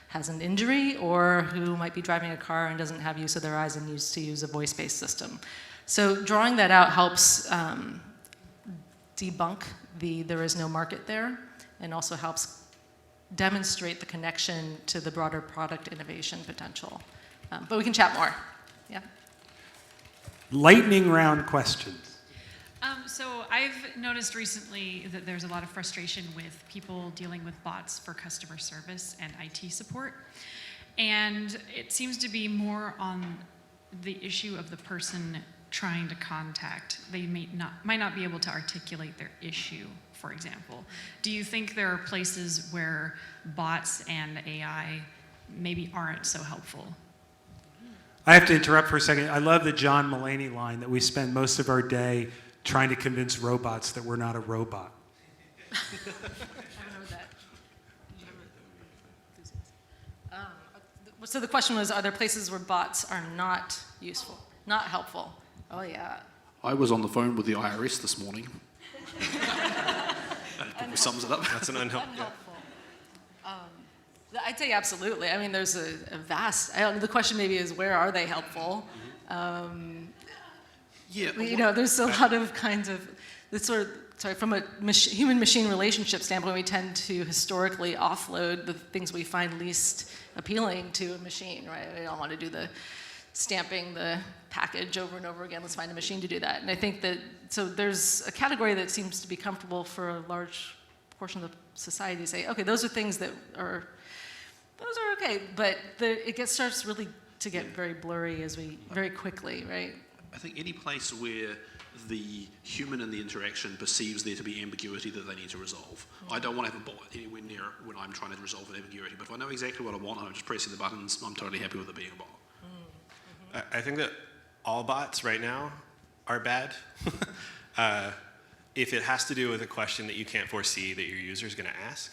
has an injury or who might be driving a car and doesn't have use of their eyes and needs to use a voice-based system. So drawing that out helps debunk there is no market there, and also helps demonstrate the connection to the broader product innovation potential. But we can chat more. Yeah. Lightning round questions. So I've noticed recently that there's a lot of frustration with people dealing with bots for customer service and IT support. And it seems to be more on the issue of the person trying to contact, they might not be able to articulate their issue, for example. Do you think there are places where bots and AI maybe aren't so helpful? I have to interrupt for a second. I love the John Mulaney line that we spend most of our day trying to convince robots that we're not a robot. I haven't heard that. So the question was, are there places where bots are not useful, not helpful? Oh, yeah. I was on the phone with the IRS this morning. That probably sums it up. That's an unhelpful. Unhelpful. I'd say absolutely. I mean, there's a vast, the question maybe is, where are they helpful? There's a lot of kinds of, from a human-machine relationship standpoint, we tend to historically offload the things we find least appealing to a machine, right? We don't want to do the stamping the package over and over again. Let's find a machine to do that. And I think that, so there's a category that seems to be comfortable for a large portion of the society to say, okay, those are things that are okay, but it starts really to get very blurry very quickly, right? I think any place where the human in the interaction perceives there to be ambiguity that they need to resolve. I don't want to have a bot anywhere near it when I'm trying to resolve an ambiguity, but if I know exactly what I want and I'm just pressing the buttons, I'm totally happy with it being a bot. I think that all bots right now are bad. If it has to do with a question that you can't foresee that your user is going to ask.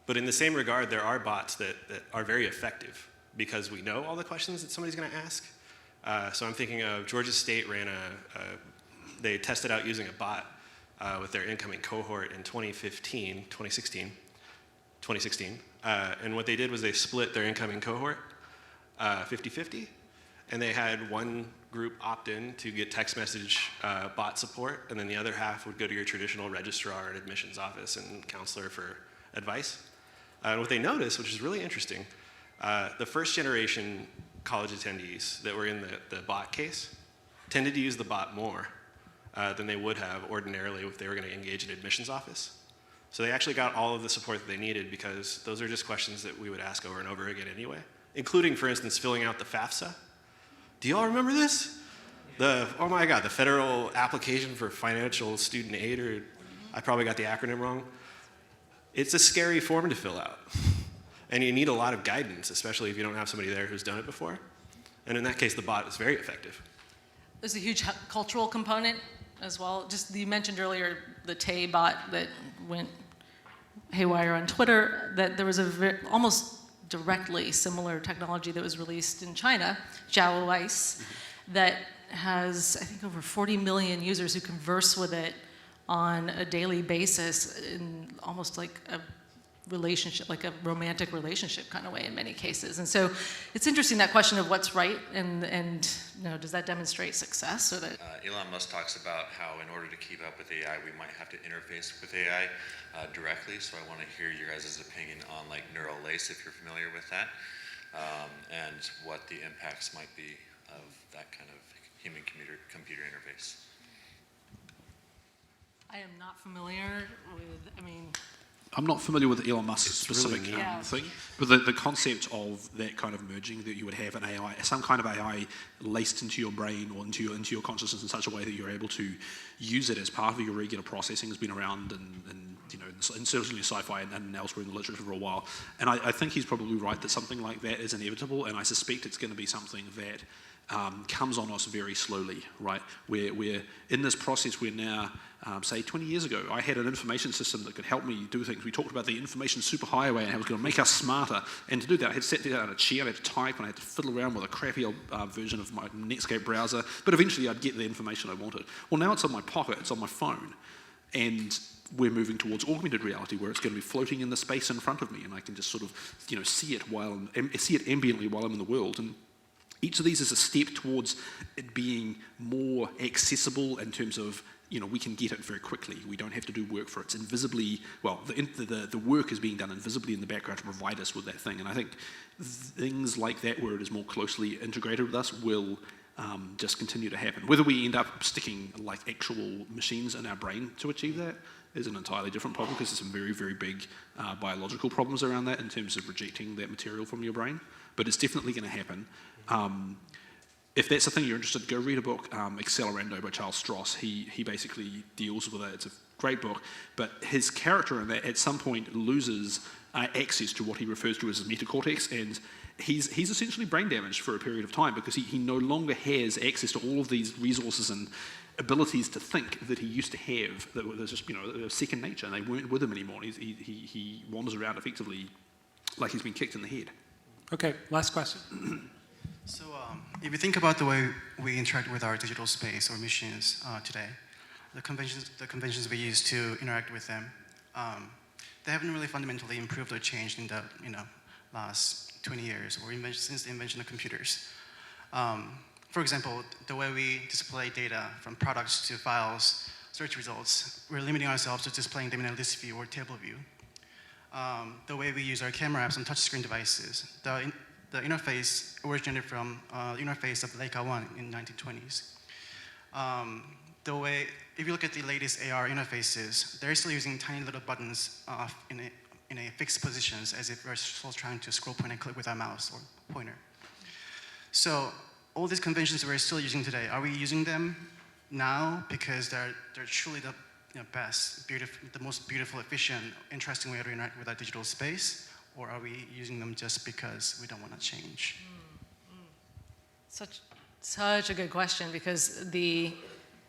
But in the same regard, there are bots that are very effective because we know all the questions that somebody's going to ask. So I'm thinking of Georgia State they tested out using a bot with their incoming cohort in 2016. And what they did was they split their incoming cohort 50-50. And they had one group opt in to get text message bot support, and then the other half would go to your traditional registrar and admissions office and counselor for advice. And what they noticed, which is really interesting, the first generation college attendees that were in the bot case tended to use the bot more than they would have ordinarily if they were going to engage an admissions office. So they actually got all of the support that they needed because those are just questions that we would ask over and over again anyway, including, for instance, filling out the FAFSA. Do you all remember this? Oh my God, the Federal Application for Financial Student Aid, or I probably got the acronym wrong. It's a scary form to fill out. And you need a lot of guidance, especially if you don't have somebody there who's done it before. And in that case, the bot is very effective. There's a huge cultural component as well. Just, you mentioned earlier the Tay bot that went haywire on Twitter, that there was almost directly similar technology that was released in China, Zhao Weiss, that has, I think, over 40 million users who converse with it on a daily basis in almost like a relationship, like a romantic relationship kind of way in many cases. And so it's interesting, that question of what's right and does that demonstrate success? Or that Elon Musk talks about how in order to keep up with AI, we might have to interface with AI directly. So I want to hear your guys' opinion on like neural lace, if you're familiar with that, and what the impacts might be of that kind of human-computer interface. I am not familiar with, I'm not familiar with Elon Musk's specific really thing, but the concept of that kind of merging, that you would have an AI, some kind of AI laced into your brain or into your consciousness in such a way that you're able to use it as part of your regular processing, has been around and certainly sci-fi and elsewhere in the literature for a while. And I think he's probably right that something like that is inevitable, and I suspect it's going to be something that comes on us very slowly, right? We're in this process where now, say 20 years ago, I had an information system that could help me do things. We talked about the information superhighway and how it was going to make us smarter. And to do that, I had to sit down in a chair, I had to type, and I had to fiddle around with a crappy old version of my Netscape browser. But eventually I'd get the information I wanted. Well, now it's on my pocket, it's on my phone. And we're moving towards augmented reality, where it's going to be floating in the space in front of me, and I can just sort of, see it ambiently while I'm in the world. And each of these is a step towards it being more accessible in terms of, we can get it very quickly. We don't have to do work for it. It's invisibly, the work is being done invisibly in the background to provide us with that thing. And I think things like that, where it is more closely integrated with us, will just continue to happen. Whether we end up sticking like actual machines in our brain to achieve that is an entirely different problem, because there's some very, very big biological problems around that in terms of rejecting that material from your brain. But it's definitely going to happen. if that's the thing you're interested, go read a book, Accelerando by Charles Stross. He basically deals with it. It's a great book, but his character in that at some point loses access to what he refers to as his metacortex, and he's essentially brain damaged for a period of time because he no longer has access to all of these resources and abilities to think that he used to have, that were just, second nature, and they weren't with him anymore. He wanders around effectively like he's been kicked in the head. Okay, last question. So if you think about the way we interact with our digital space or machines today, the conventions we use to interact with them, they haven't really fundamentally improved or changed in the last 20 years or since the invention of computers. For example, the way we display data from products to files, search results, we're limiting ourselves to displaying them in a list view or table view. The way we use our camera apps on touchscreen devices, the interface originated from the interface of Leica 1 in the 1920s. If you look at the latest AR interfaces, they're still using tiny little buttons in a fixed positions as if we're still trying to scroll, point, and click with our mouse or pointer. So all these conventions we're still using today, are we using them now because they're truly the best, the most beautiful, efficient, interesting way to interact with our digital space? Or are we using them just because we don't want to change? Such a good question, because the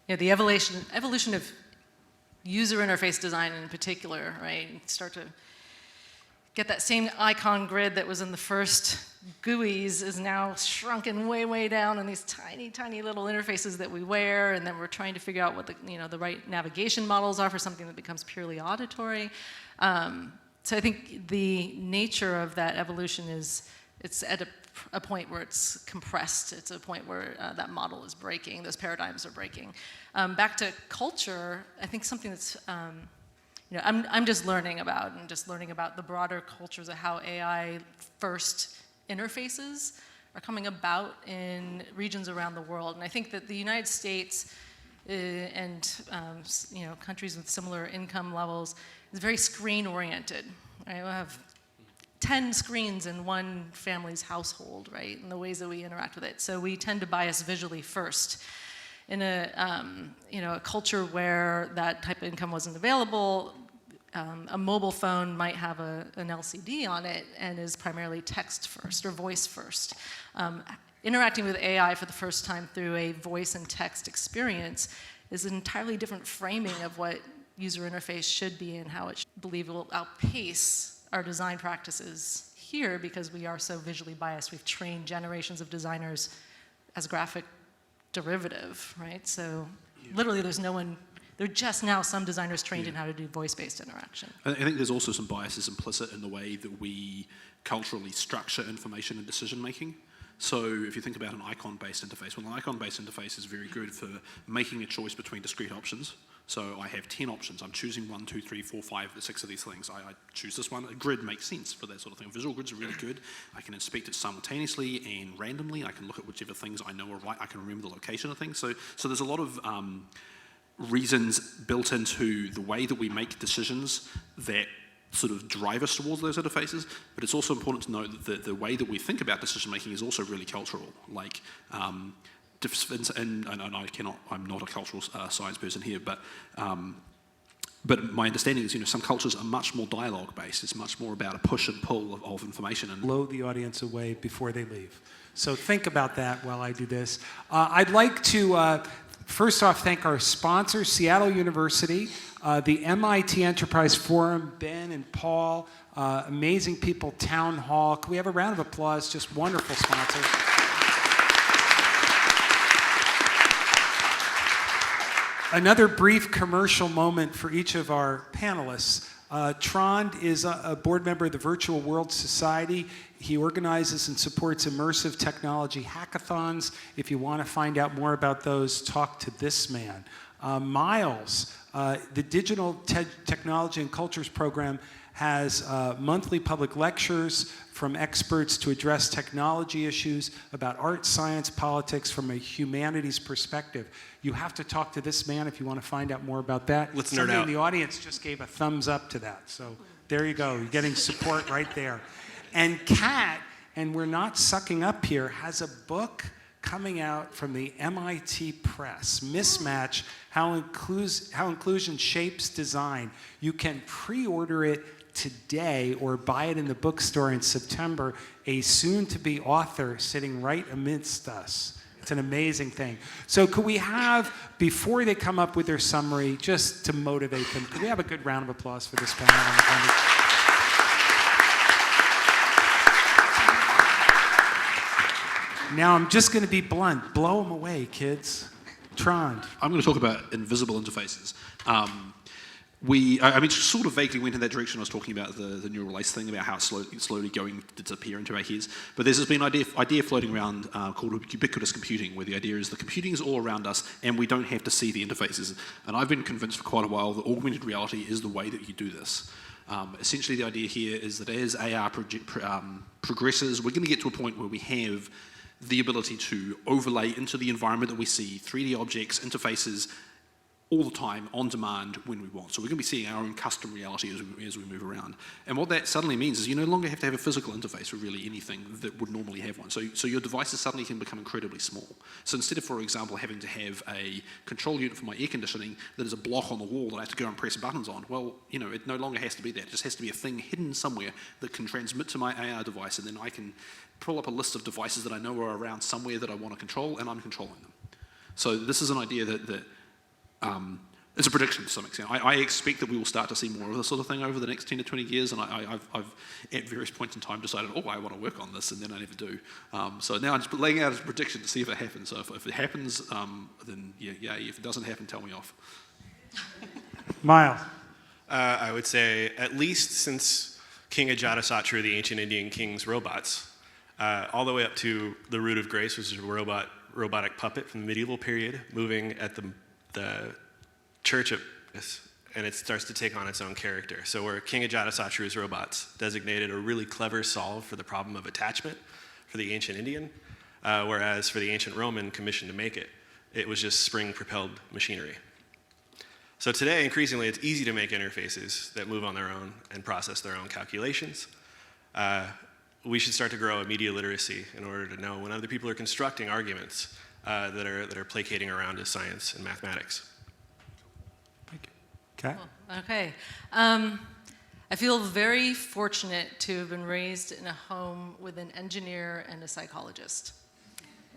evolution of user interface design in particular, right? Start to get that same icon grid that was in the first GUIs is now shrunken way down in these tiny little interfaces that we wear, and then we're trying to figure out what the right navigation models are for something that becomes purely auditory. So I think the nature of that evolution it's at a point where it's compressed. It's a point where that model is breaking, those paradigms are breaking. Back to culture, I think something that's, I'm just learning about the broader cultures of how AI first interfaces are coming about in regions around the world. And I think that the United States and countries with similar income levels is very screen-oriented. Right? We'll have 10 screens in one family's household, right? And the ways that we interact with it. So we tend to bias visually first. In a culture where that type of income wasn't available, a mobile phone might have an LCD on it and is primarily text first or voice first. Interacting with AI for the first time through a voice and text experience is an entirely different framing of what user interface should be and how it believe it will outpace our design practices here because we are so visually biased. We've trained generations of designers as graphic derivative, right? So literally there are just now some designers trained in how to do voice-based interaction. I think there's also some biases implicit in the way that we culturally structure information and decision making. So if you think about an icon-based interface, well, an icon-based interface is very good for making a choice between discrete options. So I have 10 options. I'm choosing 1, 2, 3, 4, 5, 6 of these things. I choose this one. A grid makes sense for that sort of thing. Visual grids are really good. I can inspect it simultaneously and randomly. I can look at whichever things I know are right. I can remember the location of things. So there's a lot of reasons built into the way that we make decisions that sort of drive us towards those interfaces, but it's also important to note that the way that we think about decision making is also really cultural. Like, and I'm not a cultural science person here, but my understanding is, some cultures are much more dialogue based. It's much more about a push and pull of information. And blow the audience away before they leave. So think about that while I do this. I'd like to first off thank our sponsors, Seattle University, the MIT Enterprise Forum, Ben and Paul, amazing people, Town Hall. Can we have a round of applause? Just wonderful sponsors. Another brief commercial moment for each of our panelists. Trond is a board member of the Virtual World Society. He organizes and supports immersive technology hackathons. If you want to find out more about those, talk to this man. Miles, the Digital Technology and Cultures program has monthly public lectures from experts to address technology issues about art, science, politics from a humanities perspective. You have to talk to this man if you want to find out more about that. Let's nerd Somebody out. in the audience just gave a thumbs up to that. So there you go. You're getting support right there. And Kat, and we're not sucking up here, has a book coming out from the MIT press. Mismatch, how inclusion shapes design. You can pre-order it today or buy it in the bookstore in September. A soon-to-be author sitting right amidst us. It's an amazing thing. So could we have, before they come up with their summary, just to motivate them, could we have a good round of applause for this panel? Now I'm just going to be blunt. Blow them away, kids. Trond. I'm going to talk about invisible interfaces. I mean, sort of vaguely went in that direction. I was talking about the neural lace thing, about how it's slowly going to disappear into our heads. But there's been an idea floating around called ubiquitous computing, where the idea is the computing is all around us and we don't have to see the interfaces. And I've been convinced for quite a while that augmented reality is the way that you do this. Essentially, the idea here is that as AR progresses, we're going to get to a point where we have the ability to overlay into the environment that we see 3D objects, interfaces, all the time, on demand, when we want. So we're going to be seeing our own custom reality as we move around. And what that suddenly means is you no longer have to have a physical interface for really anything that would normally have one. So your devices suddenly can become incredibly small. So instead of, for example, having to have a control unit for my air conditioning that is a block on the wall that I have to go and press buttons on, well, it no longer has to be that. It just has to be a thing hidden somewhere that can transmit to my AR device, and then I can pull up a list of devices that I know are around somewhere that I want to control, and I'm controlling them. So this is an idea that it's a prediction to some extent. I expect that we will start to see more of this sort of thing over the next 10 to 20 years, and I've at various points in time decided, I want to work on this, and then I never do. So now I'm just laying out as a prediction to see if it happens. So if it happens, then yeah. If it doesn't happen, tell me off. Miles. I would say at least since King Ajatasattu, the ancient Indian king's robots, all the way up to the Root of Grace, which is a robotic puppet from the medieval period, moving at the church of this, and it starts to take on its own character. So where King Ajatasattu's robots designated a really clever solve for the problem of attachment for the ancient Indian, whereas for the ancient Roman commissioned to make it, it was just spring-propelled machinery. So today, increasingly, it's easy to make interfaces that move on their own and process their own calculations. We should start to grow a media literacy in order to know when other people are constructing arguments that are placating around to science and mathematics. Okay. Okay. I feel very fortunate to have been raised in a home with an engineer and a psychologist.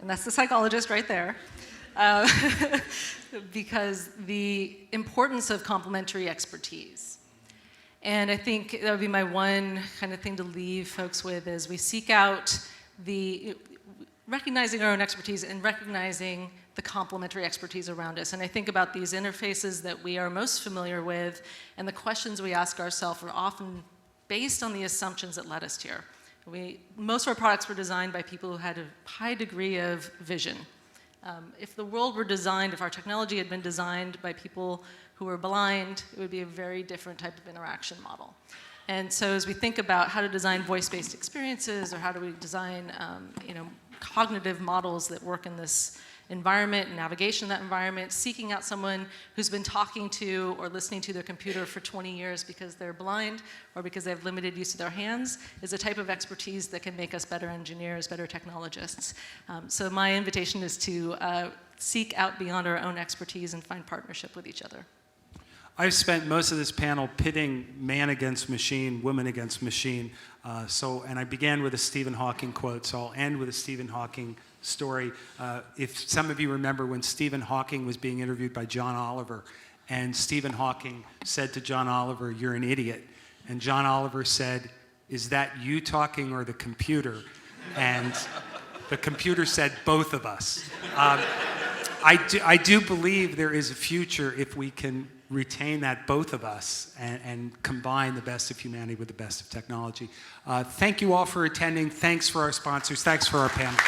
And that's the psychologist right there. Because the importance of complementary expertise. And I think that would be my one kind of thing to leave folks with as we seek out recognizing our own expertise and recognizing the complementary expertise around us. And I think about these interfaces that we are most familiar with, and the questions we ask ourselves are often based on the assumptions that led us here. Most of our products were designed by people who had a high degree of vision. If the world were designed, if our technology had been designed by people who were blind, it would be a very different type of interaction model. And so as we think about how to design voice-based experiences, or how do we design cognitive models that work in this environment and navigation of that environment, seeking out someone who's been talking to or listening to their computer for 20 years because they're blind or because they have limited use of their hands is a type of expertise that can make us better engineers, better technologists. So my invitation is to seek out beyond our own expertise and find partnership with each other. I've spent most of this panel pitting man against machine, woman against machine. And I began with a Stephen Hawking quote, so I'll end with a Stephen Hawking story. If some of you remember when Stephen Hawking was being interviewed by John Oliver, and Stephen Hawking said to John Oliver, "You're an idiot." And John Oliver said, "Is that you talking or the computer?" And the computer said, "Both of us." I do believe there is a future if we can retain that, both of us, and combine the best of humanity with the best of technology. Thank you all for attending. Thanks for our sponsors. Thanks for our panel.